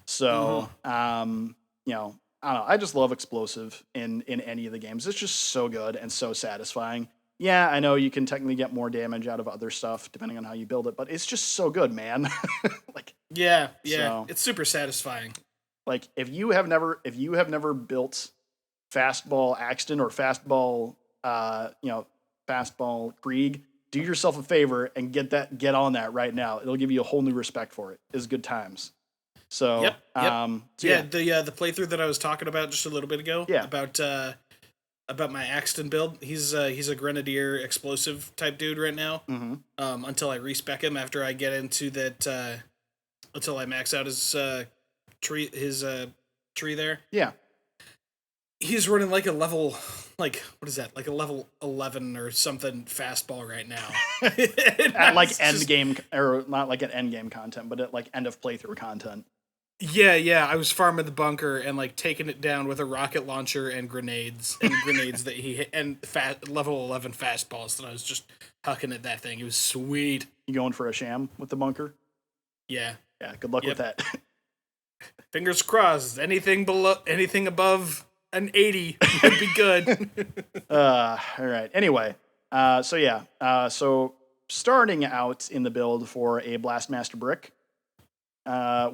So, I don't know. I just love explosive in any of the games. It's just so good and so satisfying. Yeah, I know you can technically get more damage out of other stuff depending on how you build it, but it's just so good, man. So, it's super satisfying. Like if you have never built fastball Axton or fastball Krieg, do yourself a favor and get on that right now. It'll give you a whole new respect for it. It's good times. So, yep. The playthrough that I was talking about just a little bit ago, about my Axton build. He's a grenadier explosive type dude right now. Until I respec him after I get into that, until I max out his tree there. Yeah. He's running like a level, what is that? Like a level 11 or something fastball right now. At like end game, or not like at end game content, but at like end of playthrough content. Yeah. I was farming the bunker and like taking it down with a rocket launcher and grenades that he hit, and level 11 fastballs that I was just hucking at that thing. It was sweet. You going for a sham with the bunker? Yeah. Yeah. Good luck with that. Fingers crossed. Anything above an 80 would be good. All right. Anyway, so starting out in the build for a Blastmaster brick,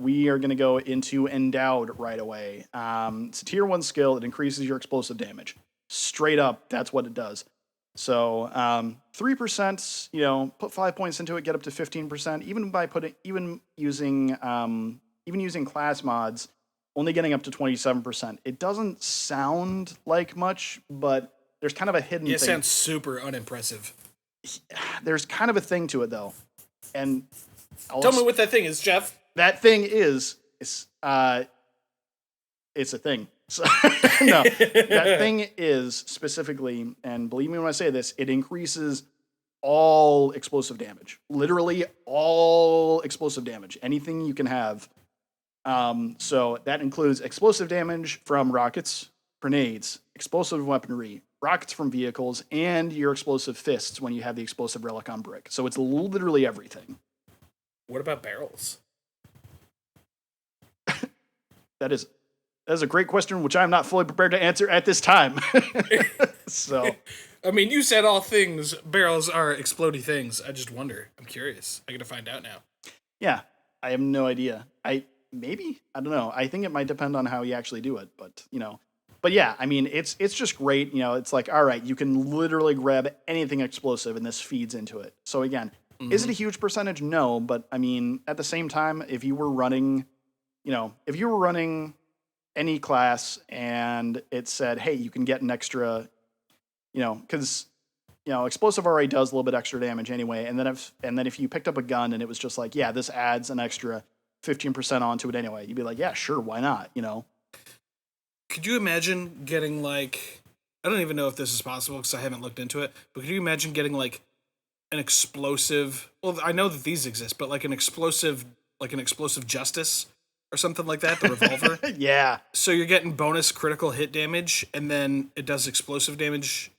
we are going to go into Endowed right away. It's a tier 1 skill. It increases your explosive damage. Straight up, that's what it does. So 3%, put 5 points into it, get up to 15%. Even using class mods, only getting up to 27%. It doesn't sound like much, but there's kind of a hidden thing. It sounds super unimpressive. There's kind of a thing to it, though. And tell me what that thing is, Jeff. That thing it's a thing. So, no, that thing is specifically, and believe me when I say this, it increases all explosive damage. Literally all explosive damage. Anything you can have. So that includes explosive damage from rockets, grenades, explosive weaponry, rockets from vehicles, and your explosive fists when you have the explosive relic on brick. So it's literally everything. What about barrels? That is a great question, which I'm not fully prepared to answer at this time. So, I mean, you said all things barrels are explodey things. I just wonder. I'm curious. I got to find out now. yeah, I have no idea. I don't know. I think it might depend on how you actually do it, but But yeah, I mean, it's just great. It's like, all right, you can literally grab anything explosive, and this feeds into it. So again, is it a huge percentage? No, but I mean, at the same time, if you were running any class and it said, hey, you can get an extra, because explosive already does a little bit extra damage anyway, and then if you picked up a gun and it was just like, yeah, this adds an extra 15% onto it anyway, you'd be like, yeah, sure, why not? Could you imagine getting I don't even know if this is possible because I haven't looked into it, but could you imagine getting an explosive? Well, I know that these exist, but an explosive justice or something like that, the revolver. Yeah. So you're getting bonus critical hit damage, and then it does explosive damage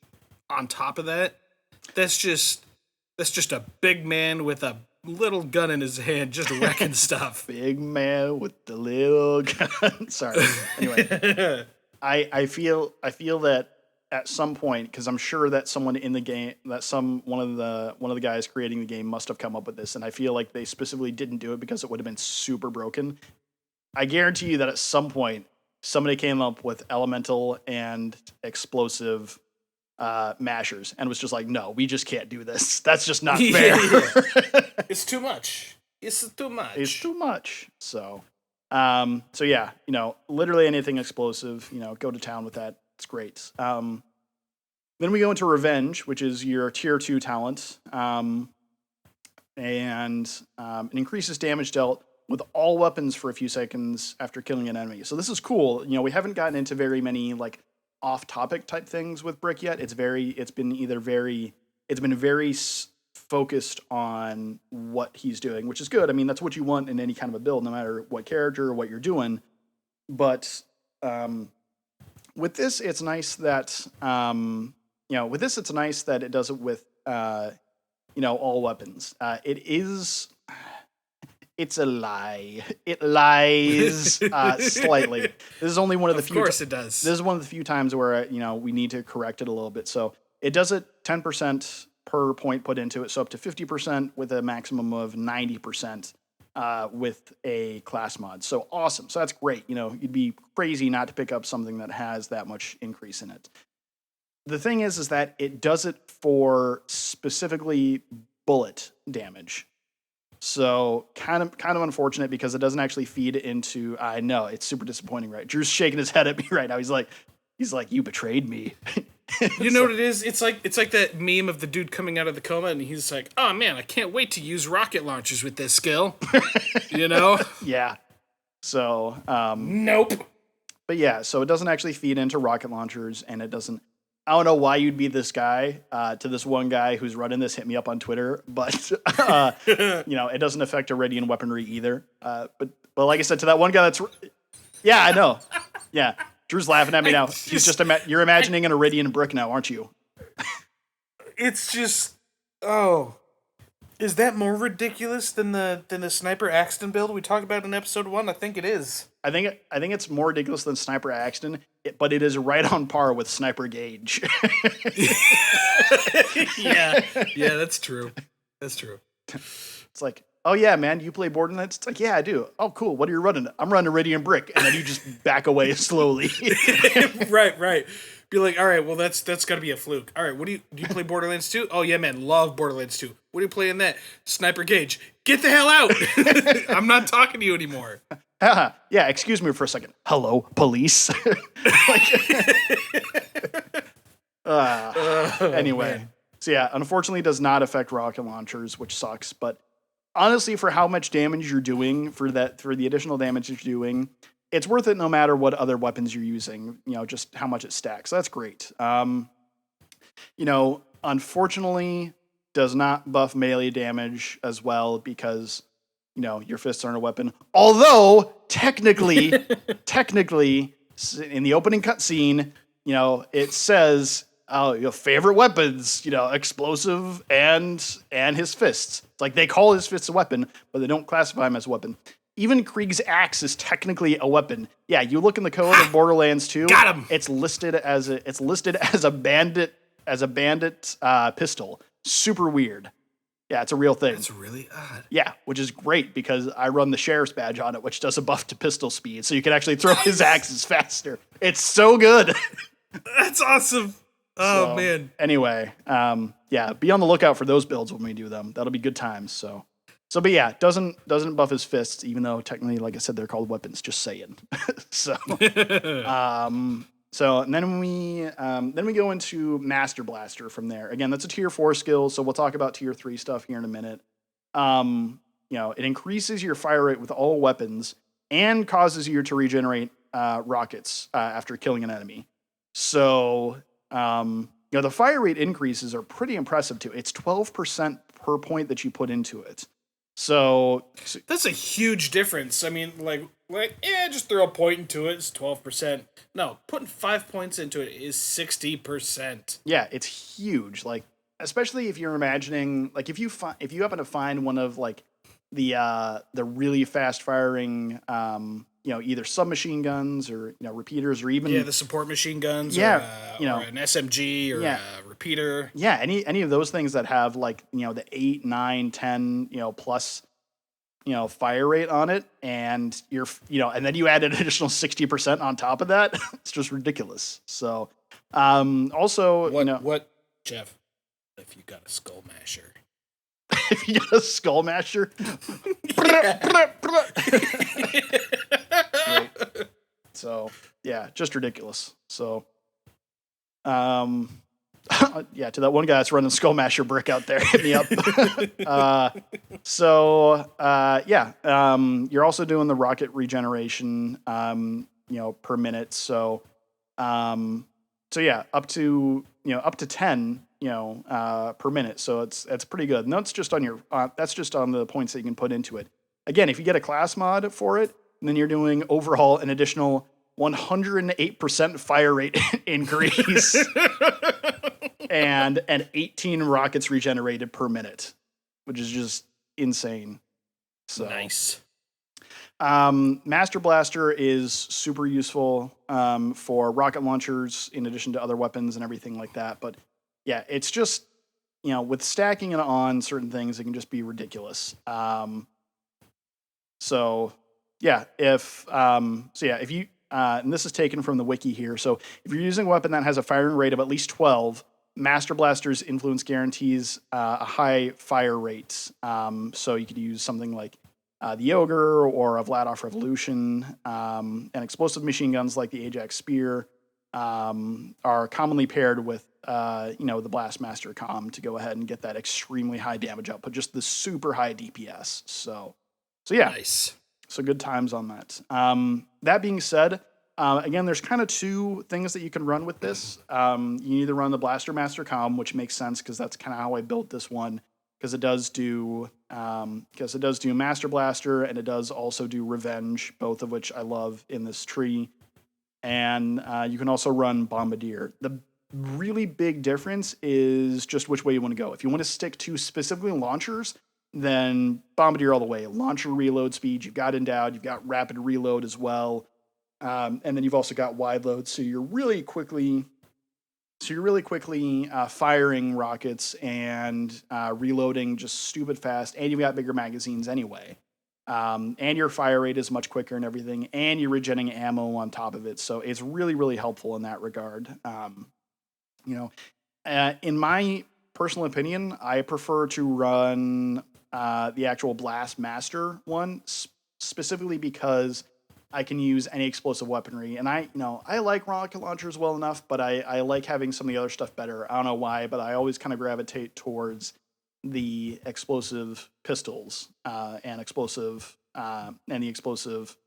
on top of that. That's just a big man with a little gun in his hand, just wrecking stuff. Big man with the little gun. Sorry. Anyway, I feel that at some point, because I'm sure that someone in the game, that one of the guys creating the game must have come up with this, and I feel like they specifically didn't do it because it would have been super broken. I guarantee you that at some point somebody came up with elemental and explosive mashers and was just like, no, we just can't do this. That's just not fair. Yeah. It's too much. It's too much. So yeah, literally anything explosive, go to town with that. It's great. Then we go into Revenge, which is your tier 2 talent. And it increases damage dealt with all weapons for a few seconds after killing an enemy. So this is cool. We haven't gotten into very many off-topic type things with Brick yet. It's been very focused on what he's doing, which is good. I mean, that's what you want in any kind of a build, no matter what character or what you're doing. But with this, it's nice that it does it with all weapons. It's a lie. It lies slightly. This is only one of the few. Of course, it does. This is one of the few times where we need to correct it a little bit. So it does it 10% per point put into it, so up to 50% with a maximum of 90% with a class mod. So awesome. So that's great. You'd be crazy not to pick up something that has that much increase in it. The thing is that it does it for specifically bullet damage. So kind of unfortunate because it doesn't actually feed into. I know it's super disappointing, right? Drew's shaking his head at me right now. He's like, you betrayed me. You know what it is? It's like that meme of the dude coming out of the coma, and he's like, "Oh man, I can't wait to use rocket launchers with this skill." Yeah. So nope. But yeah, so it doesn't actually feed into rocket launchers, and it doesn't. I don't know why you'd be this guy to this one guy who's running this. Hit me up on Twitter, but it doesn't affect Iridian weaponry either. But like I said, to that one guy, yeah, I know, yeah. Drew's laughing at me now. He's just you're imagining an Iridian brick now, aren't you? It's just is that more ridiculous than the Sniper Axton build we talked about in episode 1? I think it is. I think it's more ridiculous than Sniper Axton, but it is right on par with Sniper Gauge. Yeah, that's true. It's like, oh yeah, man, you play Borderlands? It's like, yeah, I do. Oh, cool. What are you running? I'm running Iridian brick, and then you just back away slowly. Right. Be like, all right, well that's got to be a fluke. All right, do you play Borderlands 2? Oh yeah, man, love Borderlands 2. What do you play in that? Sniper Gauge. Get the hell out! I'm not talking to you anymore. Yeah, excuse me for a second. Hello, police. Anyway, man. So yeah, unfortunately, it does not affect rocket launchers, which sucks. But honestly, for how much damage you're doing, for the additional damage you're doing, it's worth it no matter what other weapons you're using. Just how much it stacks. So that's great. Unfortunately, does not buff melee damage as well because your fists aren't a weapon. Although technically, in the opening cutscene, it says your favorite weapons, explosive and his fists. It's like they call his fists a weapon, but they don't classify him as a weapon. Even Krieg's axe is technically a weapon. Yeah, you look in the code of Borderlands 2. Got him. It's listed as a bandit pistol. Super weird. Yeah, it's a real thing. That's really odd. Yeah, which is great because I run the sheriff's badge on it, which does a buff to pistol speed, so you can actually throw his axes faster. It's so good. That's awesome. Oh man. Anyway, yeah, be on the lookout for those builds when we do them. That'll be good times. But yeah, doesn't buff his fists, even though technically, like I said, they're called weapons. Just saying. And then we go into Master Blaster from there. Again, that's a tier 4 skill, so we'll talk about tier 3 stuff here in a minute. It increases your fire rate with all weapons and causes you to regenerate rockets after killing an enemy. So, the fire rate increases are pretty impressive too. It's 12% per point that you put into it. So that's a huge difference. I mean, just throw a point into it. It's 12%. No, putting 5 points into it is 60%. Yeah, it's huge. Like, especially if you're imagining, like, if you happen to find one of like the really fast firing, either submachine guns or repeaters or even the support machine guns. Yeah, or an SMG or a repeater. Yeah, any of those things that have like the 8, 9, 10 plus fire rate on it, and and then you add an additional 60% on top of that. It's just ridiculous. So also what Jeff, if you got a skull masher. If you got a skull masher. So yeah, just ridiculous. So yeah, to that one guy that's running Skull Masher brick out there, hit me up. You're also doing the rocket regeneration, per minute. So yeah, up to 10, per minute. So it's pretty good. And that's just on the points that you can put into it. Again, if you get a class mod for it, then you're doing overall an additional 108% fire rate increase and 18 rockets regenerated per minute, which is just insane. So nice. Master Blaster is super useful for rocket launchers in addition to other weapons and everything like that. But yeah, it's just, with stacking it on certain things, it can just be ridiculous. If you, and this is taken from the wiki here. So if you're using a weapon that has a firing rate of at least 12, Master Blaster's influence guarantees a high fire rate. So you could use something like the Ogre or a Vladoff Revolution, and explosive machine guns like the Ajax Spear are commonly paired with the Blastmaster comm to go ahead and get that extremely high damage output, just the super high DPS. So yeah. Nice. So good times on that. That being said, again, there's kind of two things that you can run with this. You either run the Blaster Master comm, which makes sense because that's kind of how I built this one, because it does do Master Blaster and it does also do Revenge, both of which I love in this tree. And you can also run Bombardier. The really big difference is just which way you want to go. If you want to stick to specifically launchers, then Bombardier all the way. Launcher reload speed, you've got endowed, you've got rapid reload as well. And then you've also got wide load, so you're really quickly firing rockets and reloading just stupid fast, and you've got bigger magazines anyway. And your fire rate is much quicker and everything, and you're regenerating ammo on top of it, so it's really, really helpful in that regard. In my personal opinion, I prefer to run the actual Blast Master one, specifically because I can use any explosive weaponry. And I like rocket launchers well enough, but I like having some of the other stuff better. I don't know why, but I always kind of gravitate towards the explosive pistols and the explosive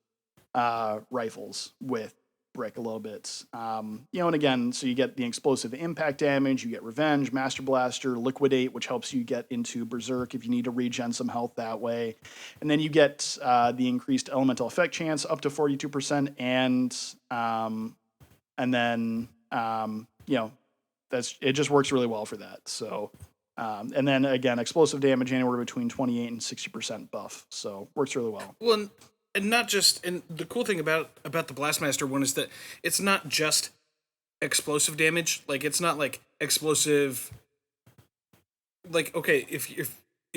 rifles with brick a little bit. And again, so you get the explosive impact damage, you get Revenge, Master Blaster, Liquidate, which helps you get into Berserk if you need to regen some health that way. And then you get the increased elemental effect chance up to 42%, and then it just works really well for that. So, and then again, explosive damage anywhere between 28 and 60% buff. So works really well. Well, and not just, and the cool thing about the Blastmaster one is that it's not just explosive damage. Like, it's not like explosive. Like, okay, if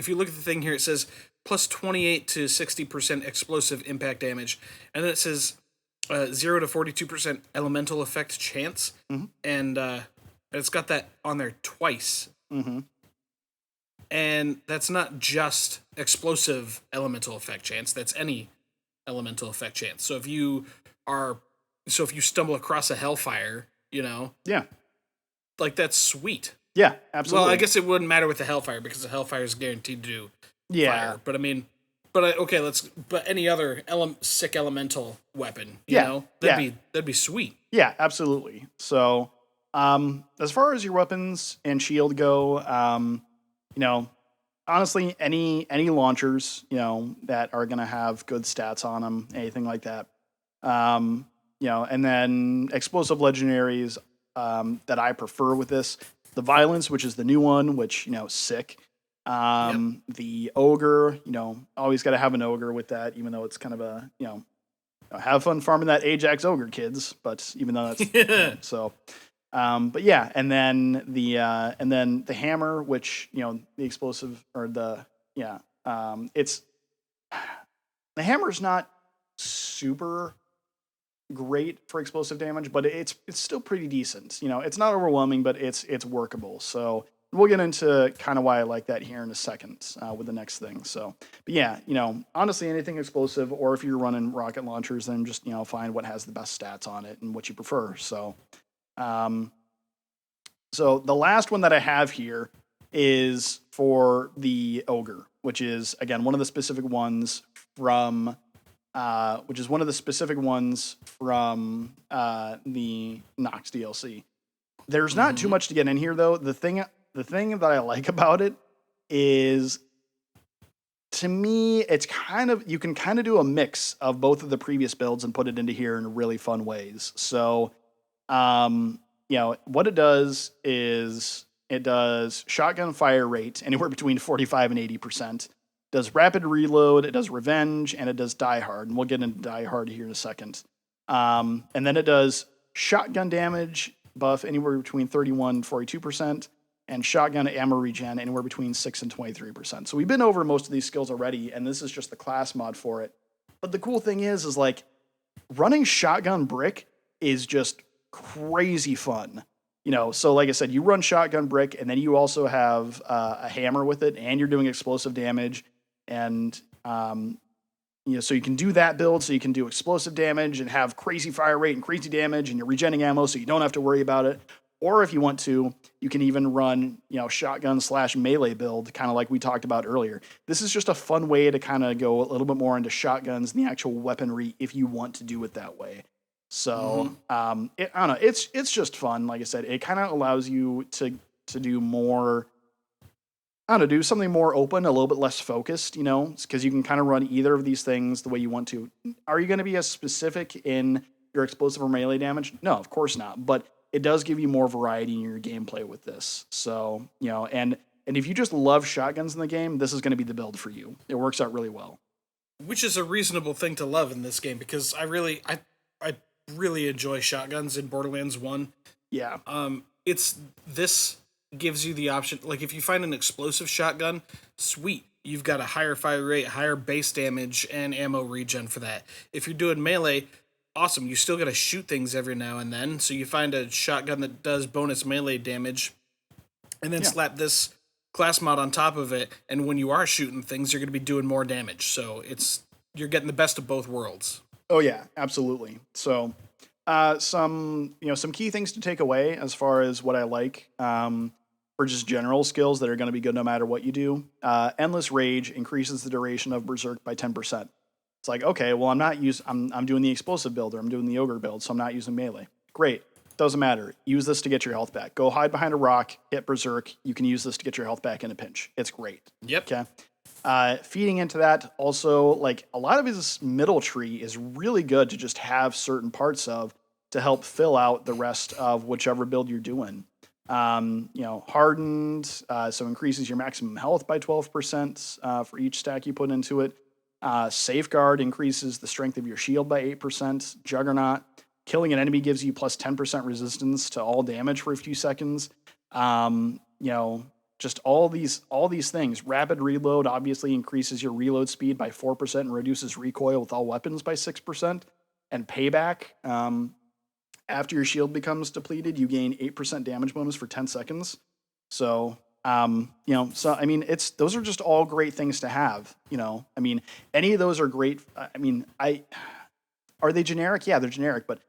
you look at the thing here, it says plus 28 to 60% explosive impact damage, and then it says 0 to 42% elemental effect chance, and it's got that on there twice. And that's not just explosive elemental effect chance. That's any elemental effect chance. So if you stumble across a hellfire, Yeah. like, that's sweet. Yeah, absolutely. Well, I guess it wouldn't matter with the hellfire because the hellfire is guaranteed to do fire. But I mean, but any other sick elemental weapon, that'd be sweet. Yeah, absolutely. So, as far as your weapons and shield go, honestly, any launchers, that are gonna have good stats on them, anything like that, and then explosive legendaries that I prefer with this, the violence, which is the new one, which sick. The ogre, always got to have an ogre with that, even though it's kind of a have fun farming that Ajax ogre, kids. But even though that's so. But yeah, and then the hammer, which the explosive or it's the hammer's not super great for explosive damage, but it's still pretty decent. It's not overwhelming, but it's workable. So we'll get into kind of why I like that here in a second with the next thing. So, but yeah, honestly, anything explosive, or if you're running rocket launchers, then just find what has the best stats on it and what you prefer. So. So the last one that I have here is for the Ogre, which is again one of the specific ones from the Nox DLC. There's not too much to get in here though. The thing that I like about it is, to me, it's you can kind of do a mix of both of the previous builds and put it into here in really fun ways. So, what it does is it does shotgun fire rate anywhere between 45 and 80%. Does rapid reload, it does revenge, and it does die hard. And we'll get into die hard here in a second. And then it does shotgun damage buff anywhere between 31 and 42%, and shotgun ammo regen anywhere between 6 and 23%. So we've been over most of these skills already, and this is just the class mod for it. But the cool thing is like running shotgun brick is just crazy fun. So like I said, you run shotgun brick, and then you also have a hammer with it, and you're doing explosive damage, and so you can do that build, so you can do explosive damage and have crazy fire rate and crazy damage, and you're regenning ammo, so you don't have to worry about it. Or if you want to, you can even run shotgun / melee build, kind of like we talked about earlier. This is just a fun way to kind of go a little bit more into shotguns and the actual weaponry if you want to do it that way. So, I don't know. It's just fun. Like I said, it kind of allows you to do more. I don't know, do something more open, a little bit less focused. Because you can kind of run either of these things the way you want to. Are you going to be as specific in your explosive or melee damage? No, of course not. But it does give you more variety in your gameplay with this. So, and if you just love shotguns in the game, this is going to be the build for you. It works out really well. Which is a reasonable thing to love in this game, because I really enjoy shotguns in Borderlands 1. Yeah. This gives you the option, like if you find an explosive shotgun, sweet. You've got a higher fire rate, higher base damage, and ammo regen for that. If you're doing melee, awesome. You still got to shoot things every now and then. So you find a shotgun that does bonus melee damage, and then slap this class mod on top of it. And when you are shooting things, you're going to be doing more damage. So you're getting the best of both worlds. Oh yeah, absolutely. So, some key things to take away as far as what I like, for just general skills that are going to be good no matter what you do. Endless Rage increases the duration of Berserk by 10%. It's like, okay, well, I'm doing the explosive build, or I'm doing the ogre build, so I'm not using melee. Great. Doesn't matter. Use this to get your health back. Go hide behind a rock, hit Berserk. You can use this to get your health back in a pinch. It's great. Yep. Okay. Feeding into that, also, like, a lot of his middle tree is really good to just have certain parts of to help fill out the rest of whichever build you're doing. Hardened, so increases your maximum health by 12% for each stack you put into it. Safeguard increases the strength of your shield by 8%. Juggernaut, killing an enemy gives you plus 10% resistance to all damage for a few seconds. Just all these things. Rapid reload obviously increases your reload speed by 4% and reduces recoil with all weapons by 6%. And payback, after your shield becomes depleted, you gain 8% damage bonus for 10 seconds. So, those are just all great things to have. Any of those are great. Are they generic? Yeah, they're generic, but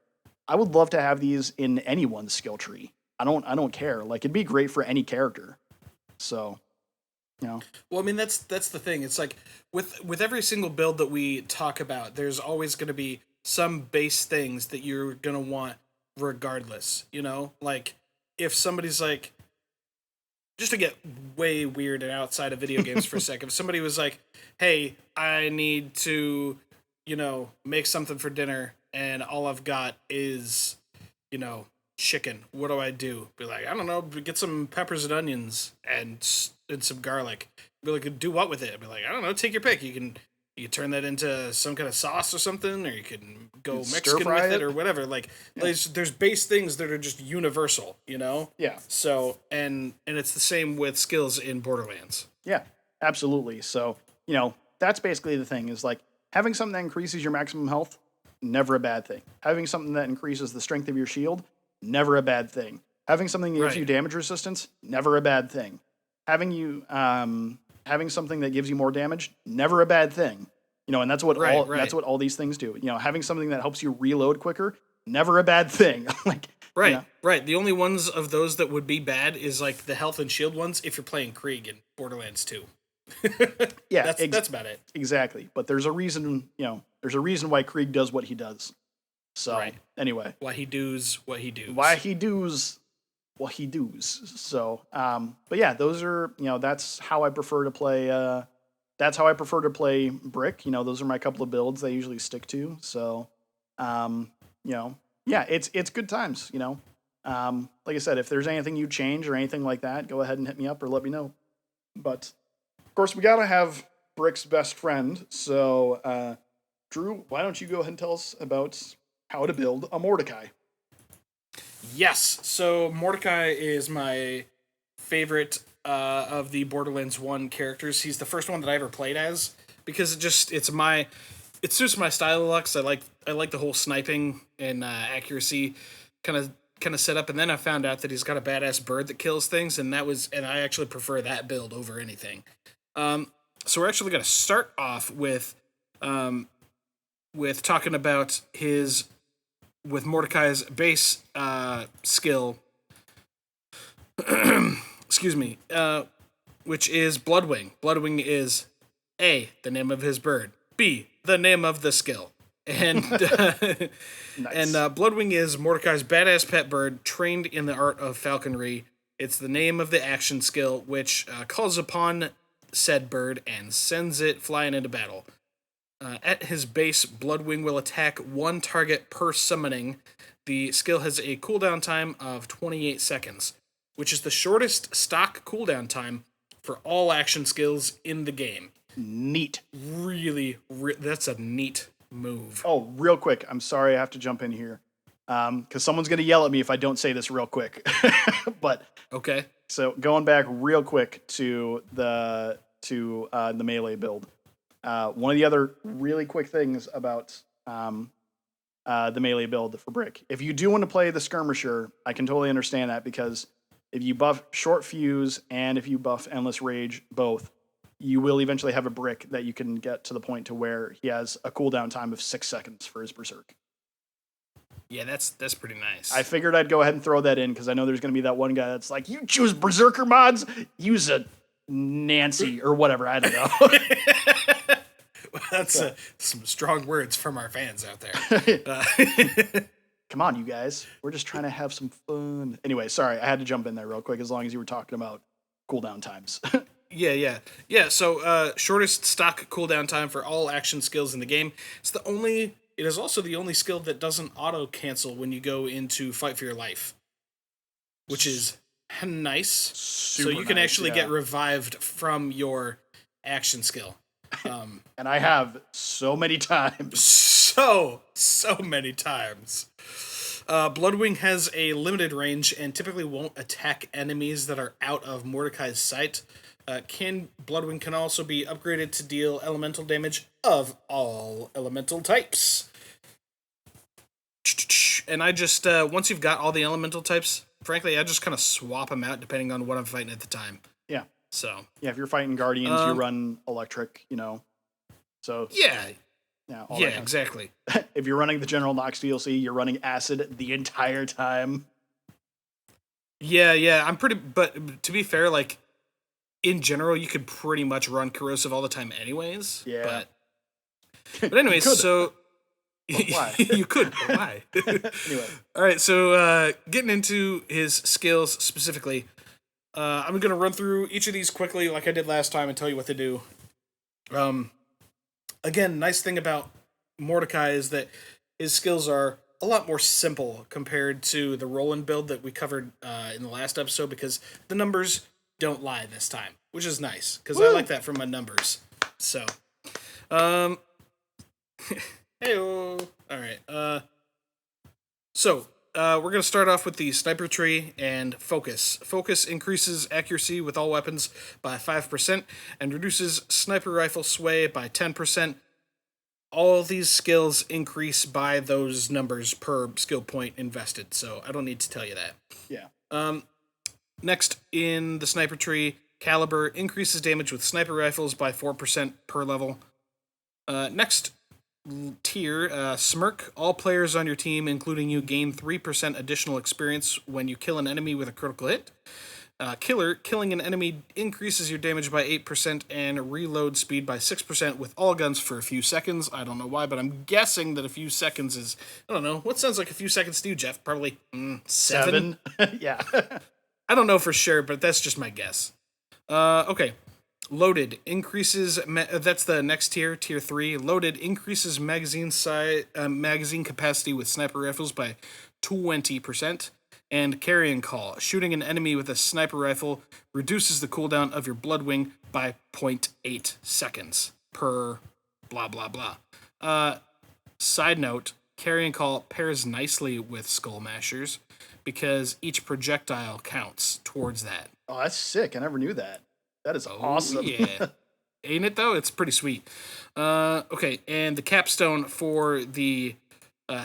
I would love to have these in anyone's skill tree. I don't care. Like, it'd be great for any character. So, Well, that's the thing. It's like with every single build that we talk about, there's always going to be some base things that you're going to want regardless, Like, if somebody's like, just to get way weird and outside of video games for a second, if somebody was like, hey, I need to, make something for dinner and all I've got is, chicken. What do I do? Be like, I don't know, get some peppers and onions and some garlic. Be like, do what with it? Be like, I don't know, take your pick. You can turn that into some kind of sauce or something, or you can go Mexican with it or whatever. Like, there's base things that are just universal, Yeah. So, and it's the same with skills in Borderlands. Yeah, absolutely. So, that's basically the thing is like having something that increases your maximum health, never a bad thing. Having something that increases the strength of your shield, never a bad thing. Having something that gives you damage resistance, never a bad thing. Having something that gives you more damage, never a bad thing. And that's what that's what all these things do. Having something that helps you reload quicker, never a bad thing. Right. The only ones of those that would be bad is like the health and shield ones if you're playing Krieg in Borderlands 2. Yeah, that's about it. Exactly. But there's a reason, why Krieg does what he does. So anyway, why he does what he does. So, but yeah, those are, that's how I prefer to play. That's how I prefer to play Brick. Those are my couple of builds I usually stick to. So, it's good times. Like I said, if there's anything you change or anything like that, go ahead and hit me up or let me know. But of course, we gotta have Brick's best friend. So, Drew, why don't you go ahead and tell us about how to build a Mordechai? Yes, so Mordechai is my favorite of the Borderlands 1 characters. He's the first one that I ever played as because it suits my style of Lux. I like the whole sniping and accuracy kind of setup. And then I found out that he's got a badass bird that kills things, and I actually prefer that build over anything. So we're actually going to start off with talking about with Mordechai's base skill, excuse me, which is Bloodwing. Bloodwing is A, the name of his bird, B, the name of the skill. And nice. And Bloodwing is Mordechai's badass pet bird trained in the art of falconry. It's the name of the action skill, which calls upon said bird and sends it flying into battle. At his base, Bloodwing will attack one target per summoning. The skill has a cooldown time of 28 seconds, which is the shortest stock cooldown time for all action skills in the game. Neat. Really, that's a neat move. Oh, real quick. I'm sorry I have to jump in here because someone's going to yell at me if I don't say this real quick. But okay. So going back real quick to the melee build. One of the other really quick things about the melee build for Brick. If you do want to play the Skirmisher, I can totally understand that because if you buff Short Fuse and if you buff Endless Rage both, you will eventually have a Brick that you can get to the point to where he has a cooldown time of 6 seconds for his Berserk. Yeah, that's pretty nice. I figured I'd go ahead and throw that in because I know there's going to be that one guy that's like, you choose Berserker mods, use a Nancy or whatever, I don't know. That's some strong words from our fans out there. Come on, you guys. We're just trying to have some fun. Anyway, sorry. I had to jump in there real quick as long as you were talking about cooldown times. Yeah. So, shortest stock cooldown time for all action skills in the game. It is also the only skill that doesn't auto-cancel when you go into Fight for Your Life. Which is Nice. Super so you can nice, actually yeah. get revived from your action skill. And I have so many times. So many times. Bloodwing has a limited range and typically won't attack enemies that are out of Mordechai's sight. Bloodwing can also be upgraded to deal elemental damage of all elemental types. And I just, once you've got all the elemental types, frankly, I just kind of swap them out depending on what I'm fighting at the time. Yeah. So. Yeah, if you're fighting Guardians, you run electric, So. Yeah. Yeah, exactly. If you're running the General Nox DLC, you're running Acid the entire time. Yeah, but to be fair, like, in general, you could pretty much run Corrosive all the time anyways. Yeah. But anyways, so... Why? You could, but why? Anyway. All right, so getting into his skills specifically, I'm going to run through each of these quickly like I did last time and tell you what they do. Again, nice thing about Mordechai is that his skills are a lot more simple compared to the Roland build that we covered in the last episode because the numbers don't lie this time, which is nice because I like that from my numbers. So, hey-o. All right. We're going to start off with the Sniper Tree and Focus. Focus increases accuracy with all weapons by 5% and reduces sniper rifle sway by 10%. All these skills increase by those numbers per skill point invested, so I don't need to tell you that. Yeah. Next, in the Sniper Tree, Caliber increases damage with sniper rifles by 4% per level. Next tier, Smirk. All players on your team, including you, gain 3% additional experience when you kill an enemy with a critical hit. Killer. Killing an enemy increases your damage by 8% and reload speed by 6% with all guns for a few seconds. I don't know why, but I'm guessing that a few seconds is... I don't know. What sounds like a few seconds to you, Jeff? Probably 7? Yeah. I don't know for sure, but that's just my guess. Okay. Loaded increases... that's the next tier, tier 3. Loaded increases magazine capacity with sniper rifles by 20%. And Carrion Call. Shooting an enemy with a sniper rifle reduces the cooldown of your Bloodwing by 0.8 seconds per blah, blah, blah. Side note, Carrion Call pairs nicely with Skull Mashers because each projectile counts towards that. Oh, that's sick. I never knew that. That is awesome. Yeah. Ain't it, though? It's pretty sweet. Okay, and the capstone for the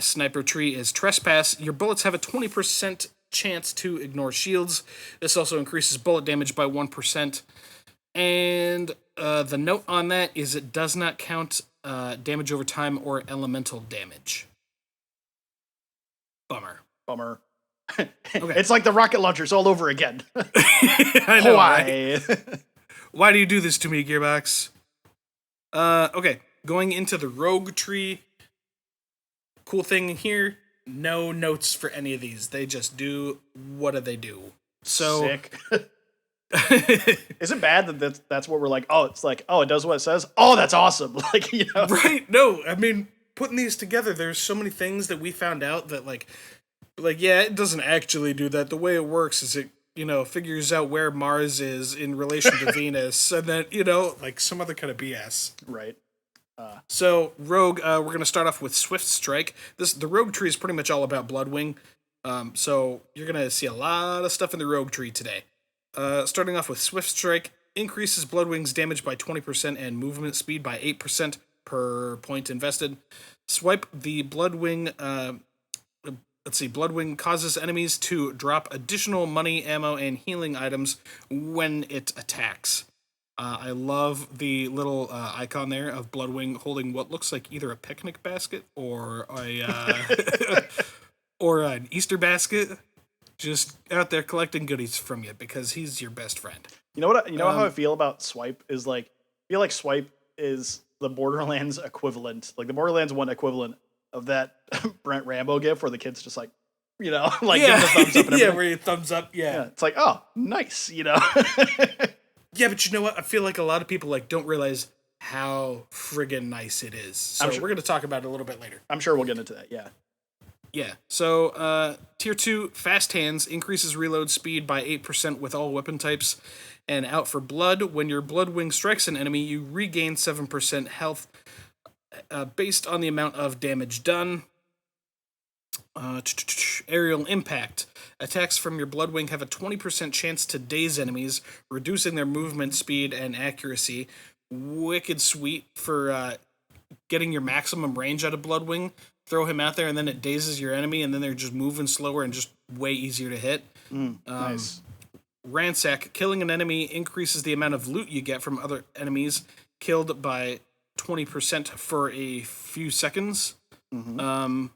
Sniper Tree is Trespass. Your bullets have a 20% chance to ignore shields. This also increases bullet damage by 1%. And the note on that is it does not count damage over time or elemental damage. Bummer. Okay. Okay. It's like the rocket launchers all over again. I know, Why? Right? Why do you do this to me, Gearbox? Okay, going into the Rogue Tree. Cool thing here, no notes for any of these. They just do what do they do. So sick. Is it bad that that's what we're like? Oh, it's like, oh, it does what it says. Oh, that's awesome. Like, Right? No, I mean, putting these together, there's so many things that we found out that like yeah, it doesn't actually do that. The way it works is it figures out where Mars is in relation to Venus, and then like some other kind of BS. Right. So Rogue, we're gonna start off with Swift Strike. The Rogue Tree is pretty much all about Bloodwing. So you're gonna see a lot of stuff in the Rogue Tree today. Starting off with Swift Strike, increases Bloodwing's damage by 20% and movement speed by 8% per point invested. Swipe the Bloodwing. Bloodwing causes enemies to drop additional money, ammo, and healing items when it attacks. I love the little icon there of Bloodwing holding what looks like either a picnic basket or or an Easter basket, just out there collecting goodies from you because he's your best friend. You know what? How I feel about Swipe is like, I feel like Swipe is the Borderlands equivalent, like the Borderlands 1 equivalent of that Brent Rambo gif where the kid's just like, like giving the thumbs up and everything. Yeah, where you thumbs up. Yeah. It's like, oh, nice, Yeah, but you know what? I feel like a lot of people like don't realize how friggin' nice it is. So we're going to talk about it a little bit later. I'm sure we'll get into that, yeah. Yeah. So, tier 2, Fast Hands increases reload speed by 8% with all weapon types. And Out for Blood, when your blood wing strikes an enemy, you regain 7% health based on the amount of damage done. Aerial Impact. Attacks from your Bloodwing have a 20% chance to daze enemies, reducing their movement speed and accuracy. Wicked sweet for getting your maximum range out of Bloodwing. Throw him out there, and then it dazes your enemy, and then they're just moving slower and just way easier to hit. Nice. Ransack. Killing an enemy increases the amount of loot you get from other enemies killed by 20% for a few seconds. And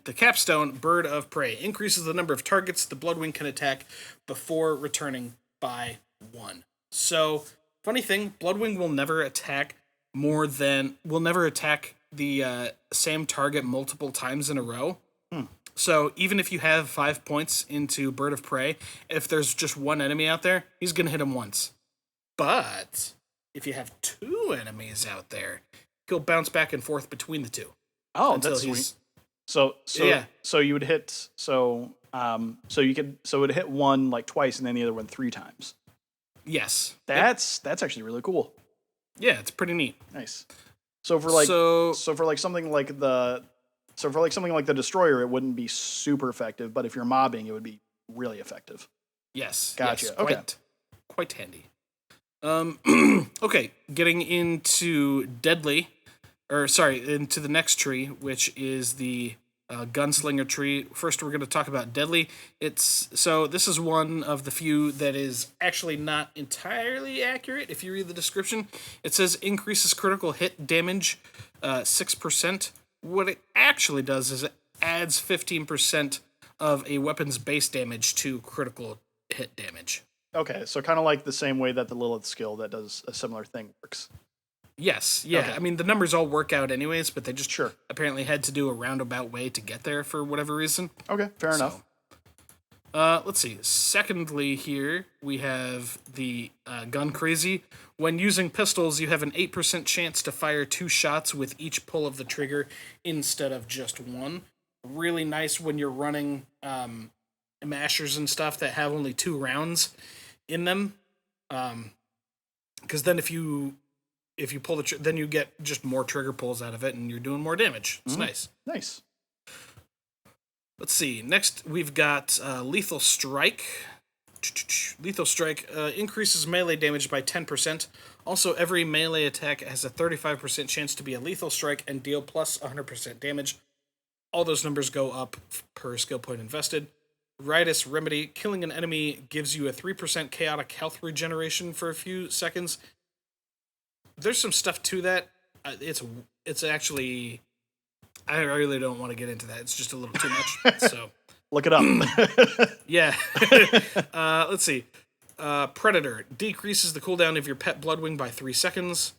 the capstone, Bird of Prey, increases the number of targets the Bloodwing can attack before returning by 1. So, funny thing, Bloodwing will never attack the same target multiple times in a row. So even if you have 5 points into Bird of Prey, if there's just one enemy out there, he's going to hit him once. But if you have 2 enemies out there, he'll bounce back and forth between the 2. Oh, that's sweet. So yeah. So you would hit it would hit one like twice and then the other one 3 times. Yes. That's actually really cool. Yeah, it's pretty neat. Nice. So for something like the Destroyer, it wouldn't be super effective, but if you're mobbing, it would be really effective. Yes. Gotcha. Yes, Okay. Quite handy. Okay, getting into into the next tree, which is the Gunslinger Tree. First, we're going to talk about Deadly. This is one of the few that is actually not entirely accurate. If you read the description, it says increases critical hit damage 6%. What it actually does is it adds 15% of a weapon's base damage to critical hit damage. Okay, so kind of like the same way that the Lilith skill that does a similar thing works. Yes, yeah. Okay. I mean, the numbers all work out anyways, but they just apparently had to do a roundabout way to get there for whatever reason. Okay, fair enough. Let's see. Secondly, here we have the Gun Crazy. When using pistols, you have an 8% chance to fire 2 shots with each pull of the trigger instead of just 1. Really nice when you're running mashers and stuff that have only 2 rounds in them. Because then if you pull then you get just more trigger pulls out of it, and you're doing more damage. It's nice. Nice. Let's see. Next, we've got Lethal Strike. Lethal Strike increases melee damage by 10%. Also, every melee attack has a 35% chance to be a Lethal Strike and deal plus 100% damage. All those numbers go up per skill point invested. Riotous Remedy. Killing an enemy gives you a 3% chaotic health regeneration for a few seconds. There's some stuff to that. It's actually... I really don't want to get into that. It's just a little too much. So look it up. Yeah. Let's see. Predator decreases the cooldown of your pet Bloodwing by 3 seconds.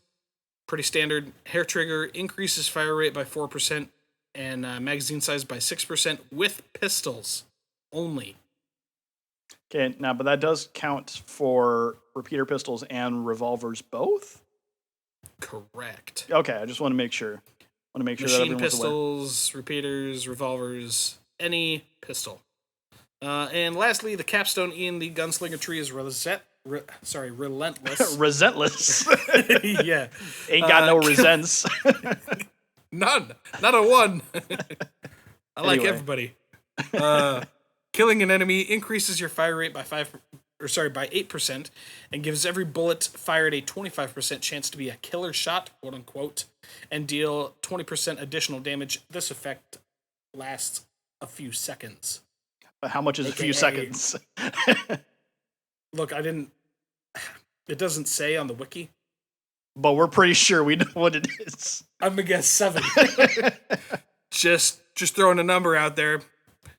Pretty standard. Hair Trigger increases fire rate by 4% and magazine size by 6% with pistols only. Okay, now, but that does count for repeater pistols and revolvers both? Correct. Okay, I just want to make sure. Machine pistols, repeaters, revolvers, any pistol. And lastly, the capstone in the Gunslinger Tree is Relentless. Resentless. Yeah. Ain't got no resents. None. Not a 1. I like everybody. Killing an enemy increases your fire rate by 8%, and gives every bullet fired a 25% chance to be a killer shot, quote unquote, and deal 20% additional damage. This effect lasts a few seconds. How much is a few seconds? Look, it doesn't say on the wiki. But we're pretty sure we know what it is. I'm gonna guess 7. Just throwing a number out there.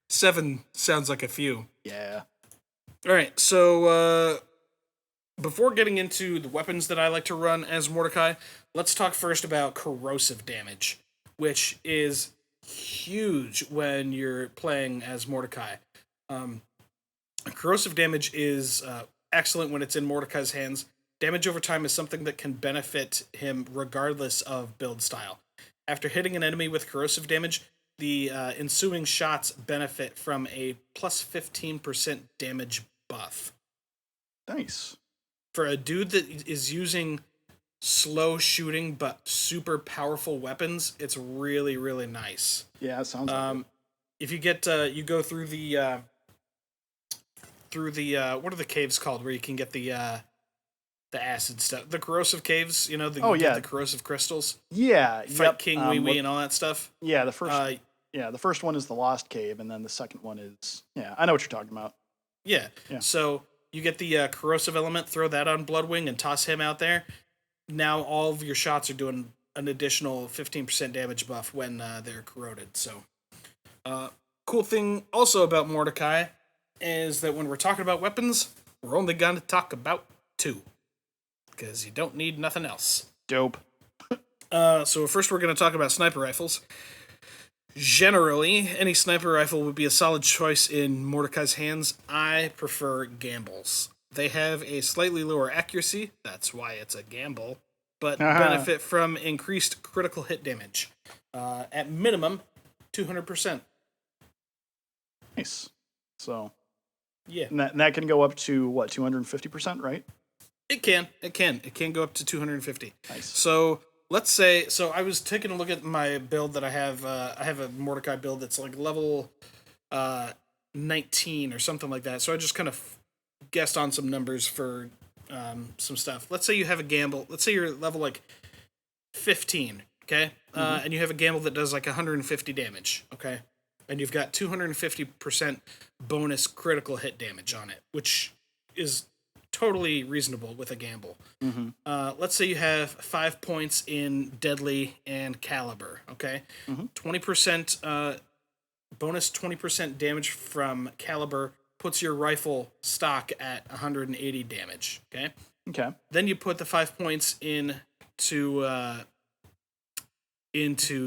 7 sounds like a few. Yeah. All right, so before getting into the weapons that I like to run as Mordechai, let's talk first about Corrosive Damage, which is huge when you're playing as Mordechai. Corrosive Damage is excellent when it's in Mordechai's hands. Damage over time is something that can benefit him regardless of build style. After hitting an enemy with Corrosive Damage, the ensuing shots benefit from a plus 15% damage buff. Nice. For a dude that is using slow shooting but super powerful weapons, it's really, really nice. Yeah, it sounds like it. If you get you go through the what are the caves called where you can get the acid stuff, the corrosive caves, you get the corrosive crystals. Yeah, Fight King Wee Wee and all that stuff. Yeah, the first one is the Lost Cave, and then the second one is I know what you're talking about. Yeah. So you get the corrosive element, throw that on Bloodwing, and toss him out there. Now all of your shots are doing an additional 15% damage buff when they're corroded. So, cool thing also about Mordechai is that when we're talking about weapons, we're only going to talk about 2. Because you don't need nothing else. Dope. So first we're going to talk about sniper rifles. Generally, any sniper rifle would be a solid choice in Mordechai's hands. I prefer gambles. They have a slightly lower accuracy, that's why it's a gamble, but benefit from increased critical hit damage. At minimum, 200%. Nice. So, yeah. And that can go up to, 250%, right? It can go up to 250. Nice. So let's say, I was taking a look at my build that I have. I have a Mordechai build that's like level 19 or something like that. So I just kind of guessed on some numbers for some stuff. Let's say you have a gamble. Let's say you're level like 15, okay? And you have a gamble that does like 150 damage, okay? And you've got 250% bonus critical hit damage on it, which is totally reasonable with a gamble. Let's say you have 5 points in deadly and caliber, okay? 20% bonus 20% damage from caliber puts your rifle stock at 180 damage, okay? Okay. Then you put the 5 points into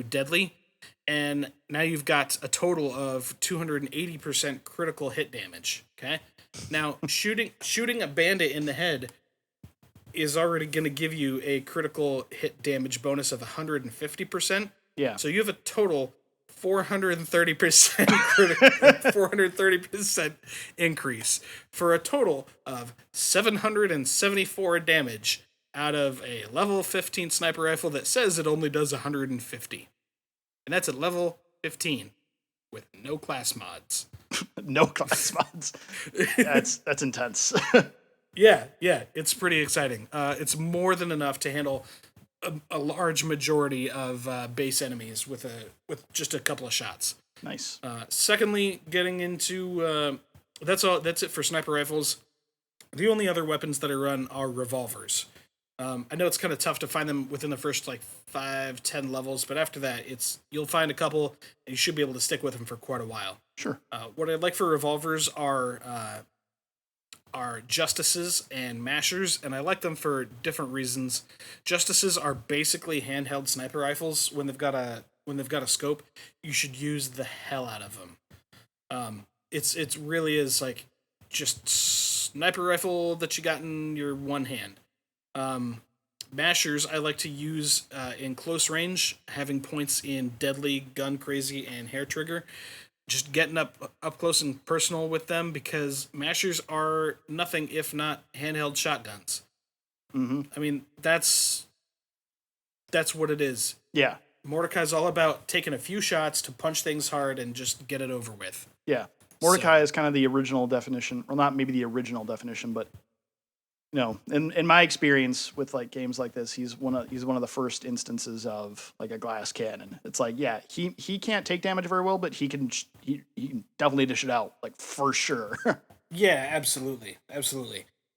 deadly, and now you've got a total of 280% critical hit damage, okay? Now, shooting a bandit in the head is already going to give you a critical hit damage bonus of 150%. Yeah. So you have a total 430% critical, 430% increase for a total of 774 damage out of a level 15 sniper rifle that says it only does 150. And that's at level 15 with no class mods. No class mods. That's intense. Yeah, it's pretty exciting. It's more than enough to handle a large majority of base enemies with just a couple of shots. Nice. Secondly, getting into that's it for sniper rifles. The only other weapons that I run are revolvers. I know it's kind of tough to find them within the first 5-10 levels, but after that, you'll find a couple, and you should be able to stick with them for quite a while. Sure. What I'd like for revolvers are justices and mashers, and I like them for different reasons. Justices are basically handheld sniper rifles. When they've got a scope, you should use the hell out of them. It really is like just sniper rifle that you got in your one hand. Mashers I like to use in close range, having points in deadly, gun crazy, and hair trigger. Just getting up close and personal with them, because mashers are nothing if not handheld shotguns. I mean, that's what it is. Yeah. Mordechai's all about taking a few shots to punch things hard and just get it over with. Yeah. Mordechai is kind of the original definition, well, not maybe the original definition, but in my experience with games like this, he's one of the first instances of a glass cannon. It's he can't take damage very well, but he can definitely dish it out for sure. Yeah, absolutely.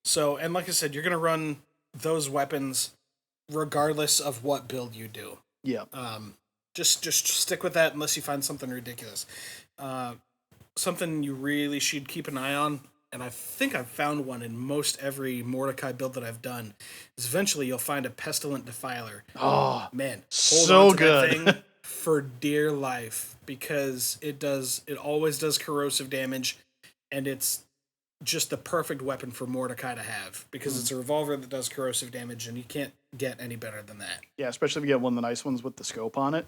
So, and like I said, you're gonna run those weapons regardless of what build you do. Yeah. Just stick with that unless you find something ridiculous. Something you really should keep an eye on, and I think I've found one in most every Mordechai build that I've done, is eventually you'll find a Pestilent Defiler. Oh, man, hold on to good. That thing for dear life, because it always does corrosive damage, and it's just the perfect weapon for Mordechai to have, because it's a revolver that does corrosive damage, and you can't get any better than that. Yeah, especially if you get one of the nice ones with the scope on it.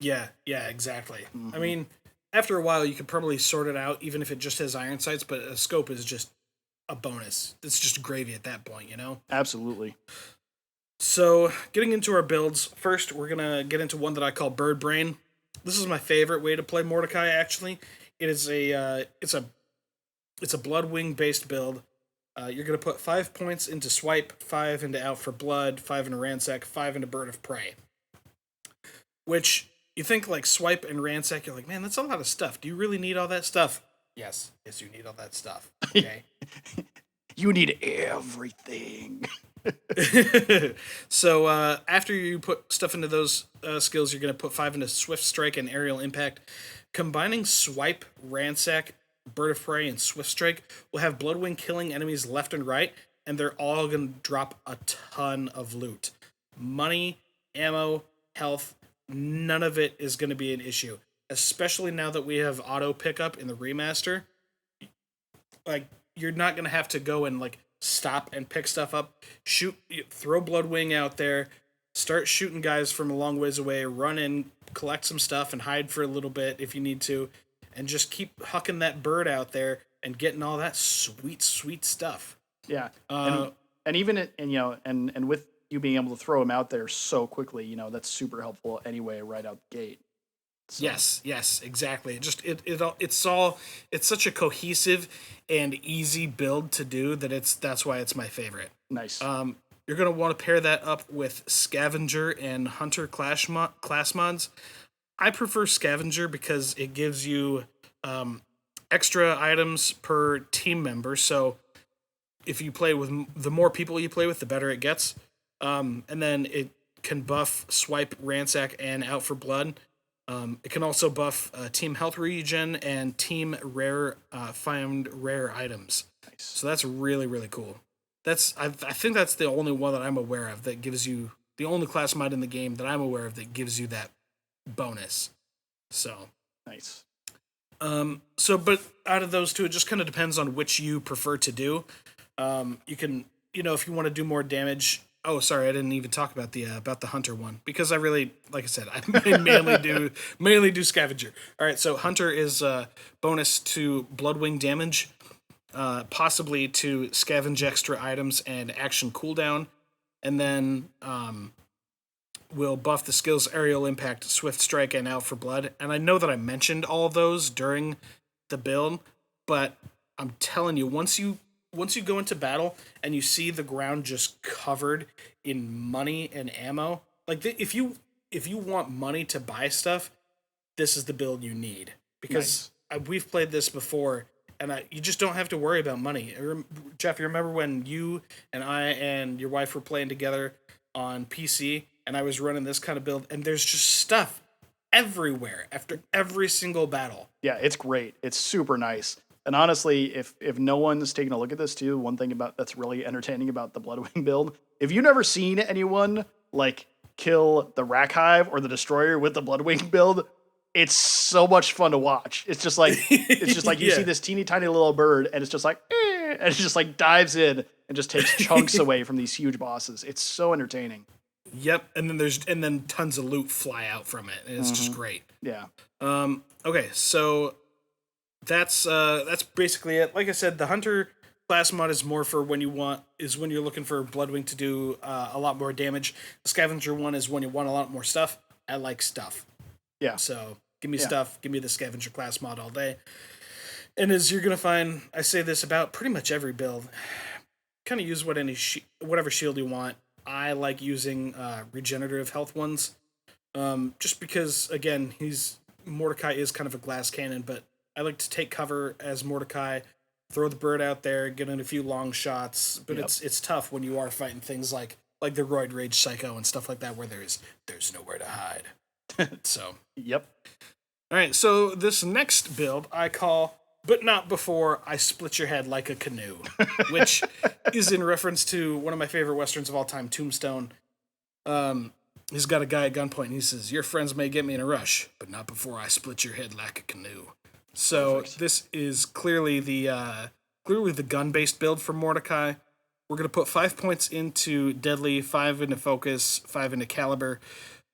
Yeah, exactly. I Mhm. mean, after a while, you could probably sort it out, even if it just has iron sights. But a scope is just a bonus. It's just gravy at that point, you know. Absolutely. So, getting into our builds, first we're gonna get into one that I call Bird Brain. This is my favorite way to play Mordecai. Actually, it is it's a Bloodwing based build. You're gonna put 5 points into Swipe, 5 into Out for Blood, 5 into Ransack, 5 into Bird of Prey. Which you think like Swipe and Ransack, you're like, man, that's a lot of stuff. Do you really need all that stuff? Yes, you need all that stuff. Okay. You need everything. So after you put stuff into those skills, you're going to put 5 into Swift Strike and Aerial Impact. Combining Swipe, Ransack, Bird of Prey, and Swift Strike will have Bloodwing killing enemies left and right, and they're all going to drop a ton of loot. Money, ammo, health, none of it is going to be an issue. Especially now that we have auto pickup in the remaster. Like, you're not going to have to go and, like, stop and pick stuff up, throw Bloodwing out there, start shooting guys from a long ways away, run in, collect some stuff, and hide for a little bit if you need to, and just keep hucking that bird out there and getting all that sweet stuff. Yeah. And even and with you being able to throw them out there so quickly, that's super helpful anyway, right out the gate. So. Yes, exactly. It's such a cohesive and easy build to do that's why it's my favorite. Nice. You're gonna want to pair that up with Scavenger and Hunter class mods. I prefer Scavenger because it gives you extra items per team member. So if you play with the more people you play with, the better it gets. And then it can buff Swipe, Ransack, and Out for Blood. It can also buff team health regen and team find rare items. Nice. So that's really, really cool. I think that's the only one that I'm aware of that gives you the only class mod in the game that I'm aware of that gives you that bonus. So nice. But out of those two, it just kind of depends on which you prefer to do. You can, if you want to do more damage. Oh, sorry, I didn't even talk about the Hunter one because I really, like I said, I mainly do Scavenger. All right, so Hunter is bonus to Bloodwing damage, possibly to scavenge extra items and action cooldown, and then will buff the skills Aerial Impact, Swift Strike, and Out for Blood. And I know that I mentioned all of those during the build, but I'm telling you, once you go into battle and you see the ground just covered in money and ammo, like if you want money to buy stuff, this is the build you need because we've played this before and you just don't have to worry about money. Jeff, you remember when you and I and your wife were playing together on PC and I was running this kind of build and there's just stuff everywhere after every single battle. Yeah, it's great. It's super nice. And honestly, if no one's taking a look at this too, one thing that's really entertaining about the Bloodwing build, if you've never seen anyone like kill the Rack Hive or the Destroyer with the Bloodwing build, it's so much fun to watch. It's just like you see this teeny tiny little bird and it's just like and it just like dives in and just takes chunks away from these huge bosses. It's so entertaining. Yep, and then tons of loot fly out from it, and it's just great. Yeah. Okay, so that's basically it. Like I said, the Hunter class mod is more for when you're looking for Bloodwing to do a lot more damage. The Scavenger one is when you want a lot more stuff. I like stuff. Yeah. So give me stuff. Give me the Scavenger class mod all day. And as you're gonna find, I say this about pretty much every build. Kind of use whatever shield you want. I like using regenerative health ones, just because again Mordecai is kind of a glass cannon, but I like to take cover as Mordecai, throw the bird out there, get in a few long shots. But it's tough when you are fighting things like the Roid Rage Psycho and stuff like that, where there's nowhere to hide. So yep. All right, so this next build I call "But Not Before I Split Your Head Like a Canoe," which is in reference to one of my favorite westerns of all time, Tombstone. He's got a guy at gunpoint, and he says, "Your friends may get me in a rush, but not before I split your head like a canoe." So this is clearly the gun-based build for Mordecai. We're going to put 5 points into Deadly, 5 into Focus, 5 into Caliber.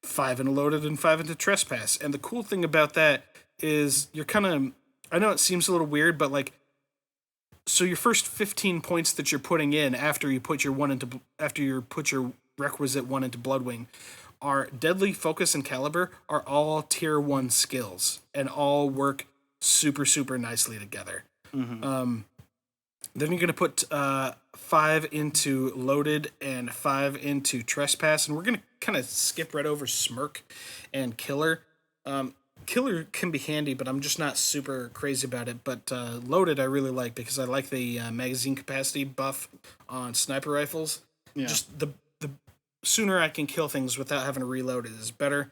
5 into loaded and 5 into trespass. And the cool thing about that is you're kind of, I know it seems a little weird, but like, so your first 15 points that you're putting in after you put your requisite 1 into Bloodwing are Deadly, Focus, and Caliber are all tier 1 skills and all work super, super nicely together. Mm-hmm. Then you're going to put 5 into Loaded and 5 into Trespass, and we're going to kind of skip right over Smirk and Killer. Killer can be handy, but I'm just not super crazy about it. But Loaded I really like because I like the magazine capacity buff on sniper rifles. Yeah. Just the sooner I can kill things without having to reload it is better.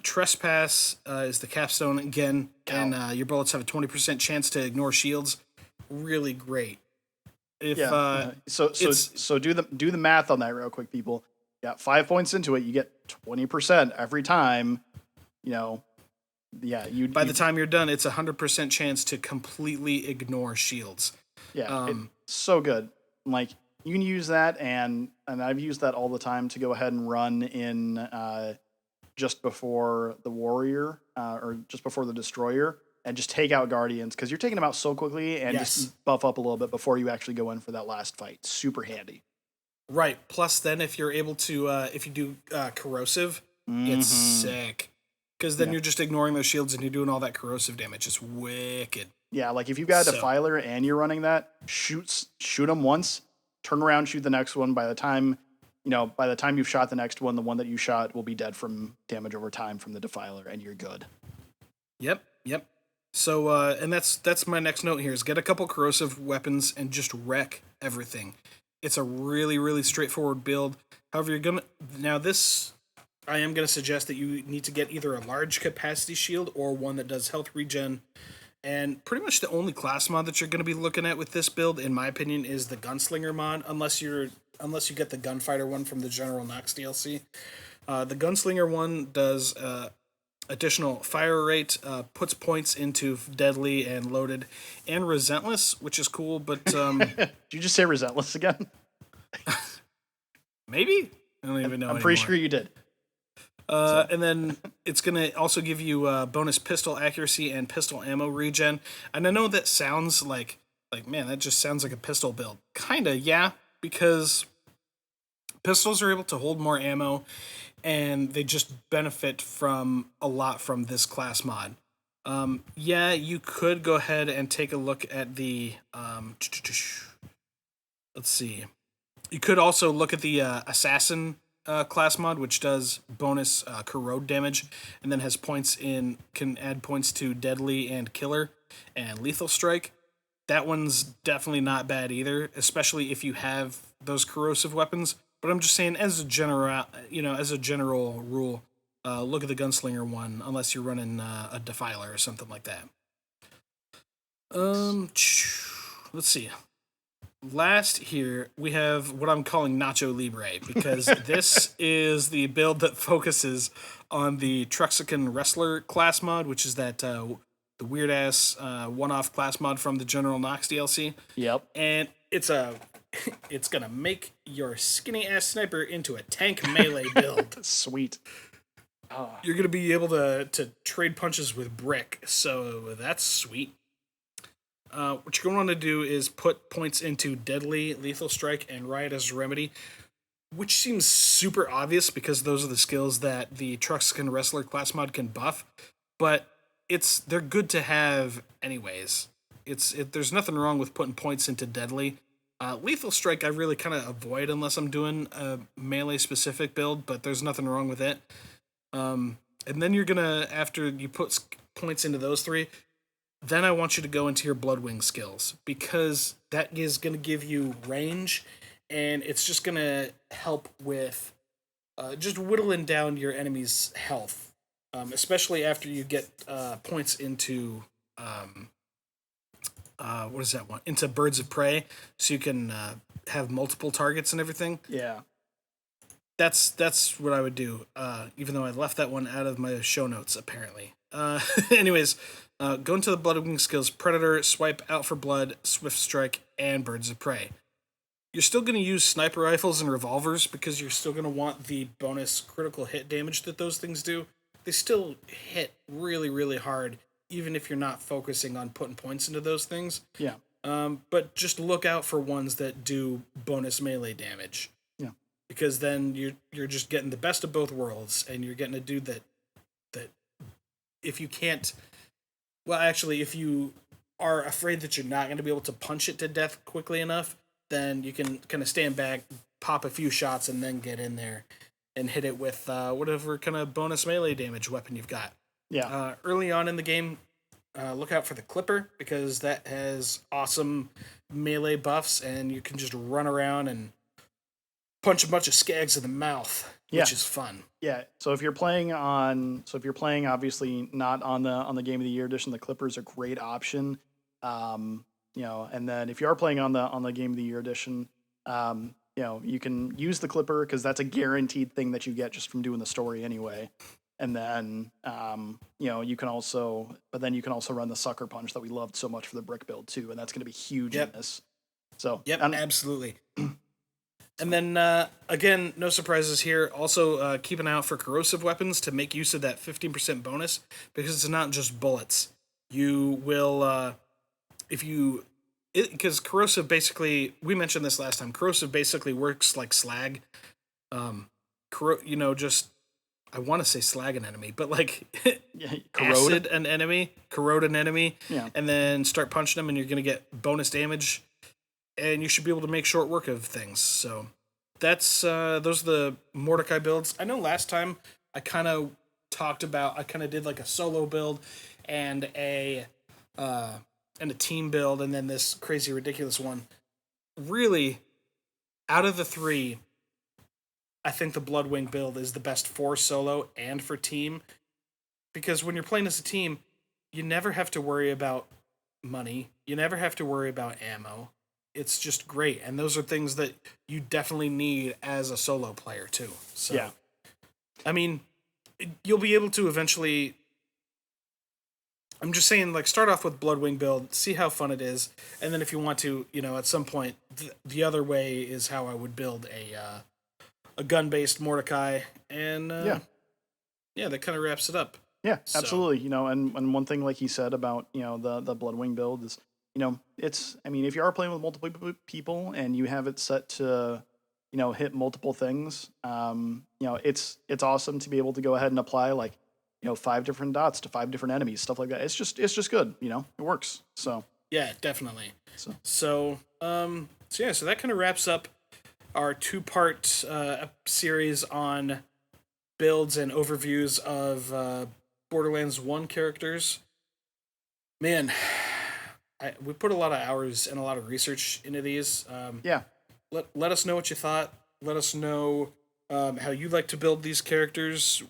Trespass is the capstone again, and your bullets have a 20% chance to ignore shields. Really great. If so do the math on that real quick, people. Got 5 points into it, you get 20% every time. You know, yeah. By the time you're done, it's 100% chance to completely ignore shields. Yeah, it's so good. Like you can use that, and I've used that all the time to go ahead and run in just before the warrior or just before the destroyer, and just take out guardians because you're taking them out so quickly, and just buff up a little bit before you actually go in for that last fight. Super handy. Right. Plus, then if you're able to, if you do corrosive, it's sick. Because then you're just ignoring those shields and you're doing all that corrosive damage. It's wicked. Yeah, like if you've got a Defiler and you're running that, shoot them once, turn around, shoot the next one. By the time you've shot the next one, the one that you shot will be dead from damage over time from the Defiler, and you're good. Yep. So, and that's my next note here is get a couple corrosive weapons and just wreck everything. It's a really, really straightforward build. However, I am going to suggest that you need to get either a large capacity shield or one that does health regen. And pretty much the only class mod that you're going to be looking at with this build, in my opinion, is the Gunslinger mod, unless you get the Gunfighter one from the General Nox DLC. The Gunslinger one does additional fire rate, puts points into Deadly and Loaded, and Resentless, which is cool, but... Did you just say Resentless again? Maybe? I don't even know I'm pretty sure you did. And then it's going to also give you bonus pistol accuracy and pistol ammo regen. And I know that sounds like, man, that just sounds like a pistol build. Kinda, yeah, because pistols are able to hold more ammo, and they just benefit from a lot from this class mod. Yeah, you could go ahead and take a look at the... let's see. You could also look at the Assassin class mod, which does bonus corrode damage, and then can add points to Deadly and Killer and Lethal Strike. That one's definitely not bad either, especially if you have those corrosive weapons. But I'm just saying, as a general rule, look at the Gunslinger one, unless you're running a Defiler or something like that. Let's see. Last here, we have what I'm calling Nacho Libre, because this is the build that focuses on the Truxican Wrestler class mod, which is that the weird-ass one-off class mod from the General Nox DLC. Yep. And it's going to make your skinny-ass sniper into a tank melee build. Sweet. You're going to be able to trade punches with Brick, so that's sweet. What you're going to want to do is put points into Deadly, Lethal Strike, and Riotous Remedy, which seems super obvious because those are the skills that the Truxican Wrestler class mod can buff, but they're good to have anyways. There's nothing wrong with putting points into Deadly. Lethal Strike I really kind of avoid unless I'm doing a melee-specific build, but there's nothing wrong with it. And then you're going to, after you put points into those three, then I want you to go into your Bloodwing skills, because that is going to give you range, and it's just going to help with just whittling down your enemy's health, especially after you get points into, what is that one? Into Birds of Prey, so you can have multiple targets and everything. Yeah. That's what I would do, even though I left that one out of my show notes, apparently. Anyways... go into the Bloodwing skills: Predator, Swipe, Out for Blood, Swift Strike, and Birds of Prey. you're still going to use sniper rifles and revolvers because you're still going to want the bonus critical hit damage that those things do. They still hit really, really hard, even if you're not focusing on putting points into those things. Yeah. But just look out for ones that do bonus melee damage. Yeah. Because then you're just getting the best of both worlds, and you're getting a dude that if you can't, well, actually, if you are afraid that you're not going to be able to punch it to death quickly enough, then you can kind of stand back, pop a few shots, and then get in there and hit it with whatever kind of bonus melee damage weapon you've got. Yeah. Early on in the game, look out for the Clipper, because that has awesome melee buffs, and you can just run around and punch a bunch of skags in the mouth, which is fun. Yeah. So if you're playing obviously not on the Game of the Year edition, the Clipper is a great option. And then if you are playing on the Game of the Year edition, you can use the Clipper because that's a guaranteed thing that you get just from doing the story anyway. And then, you can also run the Sucker Punch that we loved so much for the brick build too, and that's going to be huge in this. So, absolutely. And then, again, no surprises here. Also, keep an eye out for Corrosive Weapons to make use of that 15% bonus, because it's not just bullets. You will, because Corrosive basically, we mentioned this last time, Corrosive basically works like slag. I want to say slag an enemy, but like acid an enemy, corrode an enemy, and then start punching them, and you're going to get bonus damage, and you should be able to make short work of things. So that's those are the Mordechai builds. I know last time I kind of did like a solo build and a team build, and then this crazy ridiculous one. Really, out of the three, I think the Bloodwing build is the best for solo and for team, because when you're playing as a team, you never have to worry about money. You never have to worry about ammo. It's just great, and those are things that you definitely need as a solo player too. So, I mean, you'll be able to eventually. I'm just saying, like, start off with Bloodwing build, see how fun it is, and then if you want to, at some point, the other way is how I would build a gun-based Mordechai, and that kind of wraps it up. Yeah, absolutely. And one thing, like he said about the Bloodwing build is, if you are playing with multiple people and you have it set to hit multiple things, it's awesome to be able to go ahead and apply 5 different dots to 5 different enemies, stuff like that. It's just good. It works. So yeah, definitely. So that kind of wraps up our 2-part series on builds and overviews of Borderlands 1 characters. Man, we put a lot of hours and a lot of research into these. Let us know what you thought. Let us know how you like to build these characters.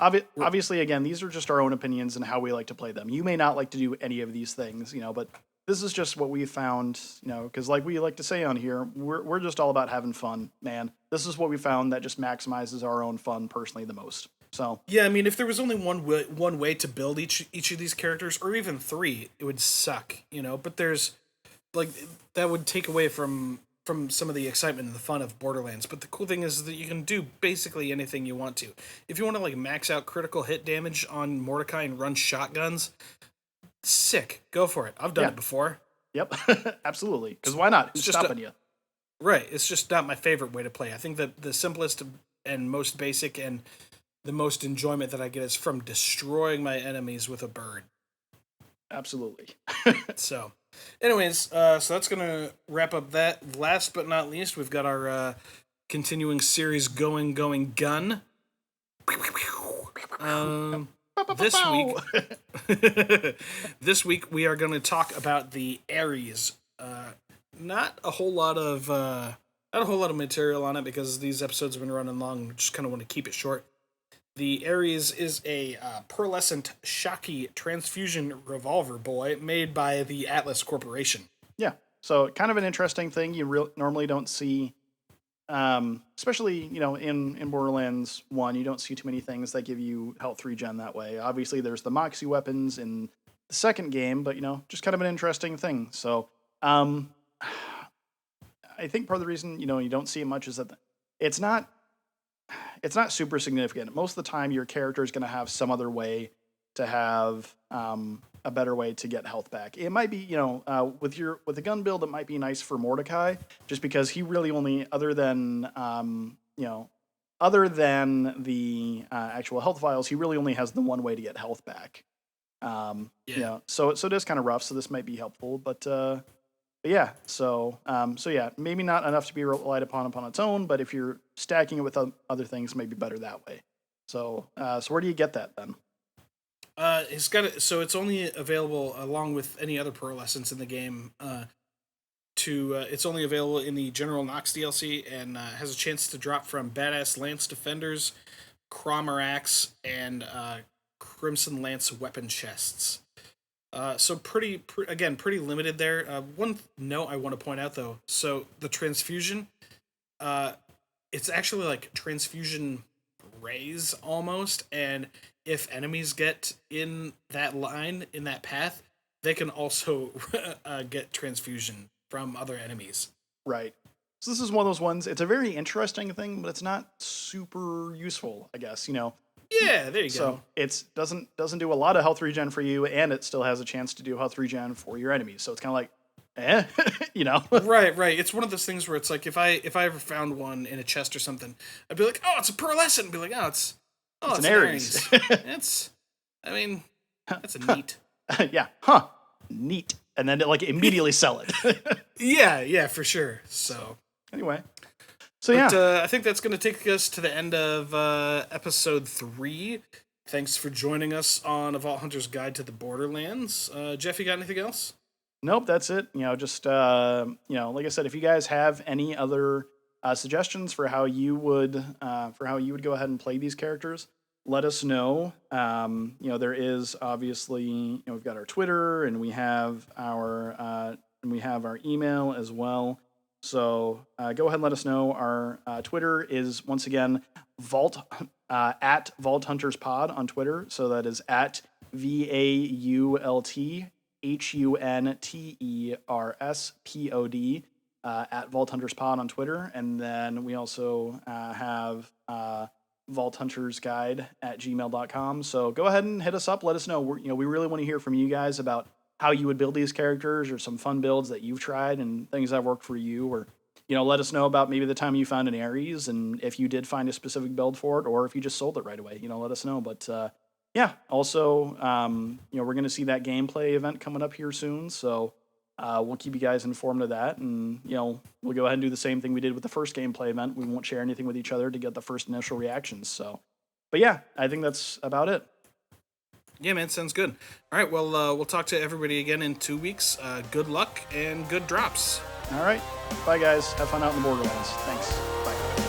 Obviously, again, these are just our own opinions and how we like to play them. You may not like to do any of these things, but this is just what we found, because like we like to say on here, we're just all about having fun, man. This is what we found that just maximizes our own fun personally the most. So yeah, I mean, if there was only one way to build each of these characters, or even 3, it would suck, But there's that would take away from some of the excitement and the fun of Borderlands. But the cool thing is that you can do basically anything you want to. If you want to max out critical hit damage on Mordechai and run shotguns, sick, go for it. I've done it before. Yep, absolutely. Because why not? Who's stopping you? Right. It's just not my favorite way to play. I think that the simplest and most basic and the most enjoyment that I get is from destroying my enemies with a bird. Absolutely. So, anyways, so that's going to wrap up that. Last but not least, we've got our continuing series Going Gun. This week we are going to talk about the Ares. Not a whole lot of material on it because these episodes have been running long. We just kind of want to keep it short. The Ares is a pearlescent shocky transfusion revolver boy made by the Atlas Corporation. Yeah, so kind of an interesting thing you normally don't see, especially in Borderlands 1. You don't see too many things that give you health regen that way. Obviously, there's the Moxie weapons in the second game, but just kind of an interesting thing. So, I think part of the reason, you don't see it much is that it's not super significant. Most of the time, your character is going to have some other way to have a better way to get health back. It might be, with the gun build, it might be nice for Mordechai, just because he really only, other than the actual health vials, he really only has the one way to get health back. So it is kind of rough. So this might be helpful, but yeah. So yeah, maybe not enough to be relied upon its own, but if you're stacking it with other things, maybe better that way. So where do you get that then? So it's only available along with any other pearlescents in the game. It's only available in the General Nox DLC and has a chance to drop from Badass Lance Defenders, Cromer Axe, and Crimson Lance weapon chests. So pretty limited there. One note I want to point out though, so the transfusion, it's actually like transfusion rays almost, and if enemies get in that line, in that path, they can also get transfusion from other enemies. Right. So this is one of those ones, it's a very interesting thing, but it's not super useful, I guess, Yeah, there you go. So it doesn't do a lot of health regen for you, and it still has a chance to do health regen for your enemies. So it's kind of like, Right. It's one of those things where it's like if I ever found one in a chest or something, I'd be like, oh, it's a pearlescent. I'd be like, it's an Ares. That's a neat. Yeah. Neat. And then immediately sell it. Yeah, for sure. So anyway. So yeah. I think that's going to take us to the end of episode 3. Thanks for joining us on A Vault Hunter's Guide to the Borderlands. Jeff, you got anything else? Nope, that's it. Just like I said, if you guys have any other suggestions for how you would go ahead and play these characters, let us know. There is obviously, we've got our Twitter and we have our email as well. So go ahead and let us know. Our Twitter is once again at Vault Hunters Pod on Twitter. So that is at VAULT HUNTERSPOD at Vault Hunters Pod on Twitter. And then we also have vaulthuntersguide at gmail.com. So go ahead and hit us up. Let us know. We really want to hear from you guys about how you would build these characters, or some fun builds that you've tried and things that worked for you, or let us know about maybe the time you found an Ares and if you did find a specific build for it, or if you just sold it right away. Let us know. But yeah, also we're going to see that gameplay event coming up here soon, so we'll keep you guys informed of that, and we'll go ahead and do the same thing we did with the first gameplay event. We won't share anything with each other to get the first initial reactions. So, but yeah, I think that's about it. Yeah, man, sounds good. All right, well, we'll talk to everybody again in 2 weeks. Good luck and good drops. All right. Bye, guys. Have fun out in the Borderlands. Thanks. Bye.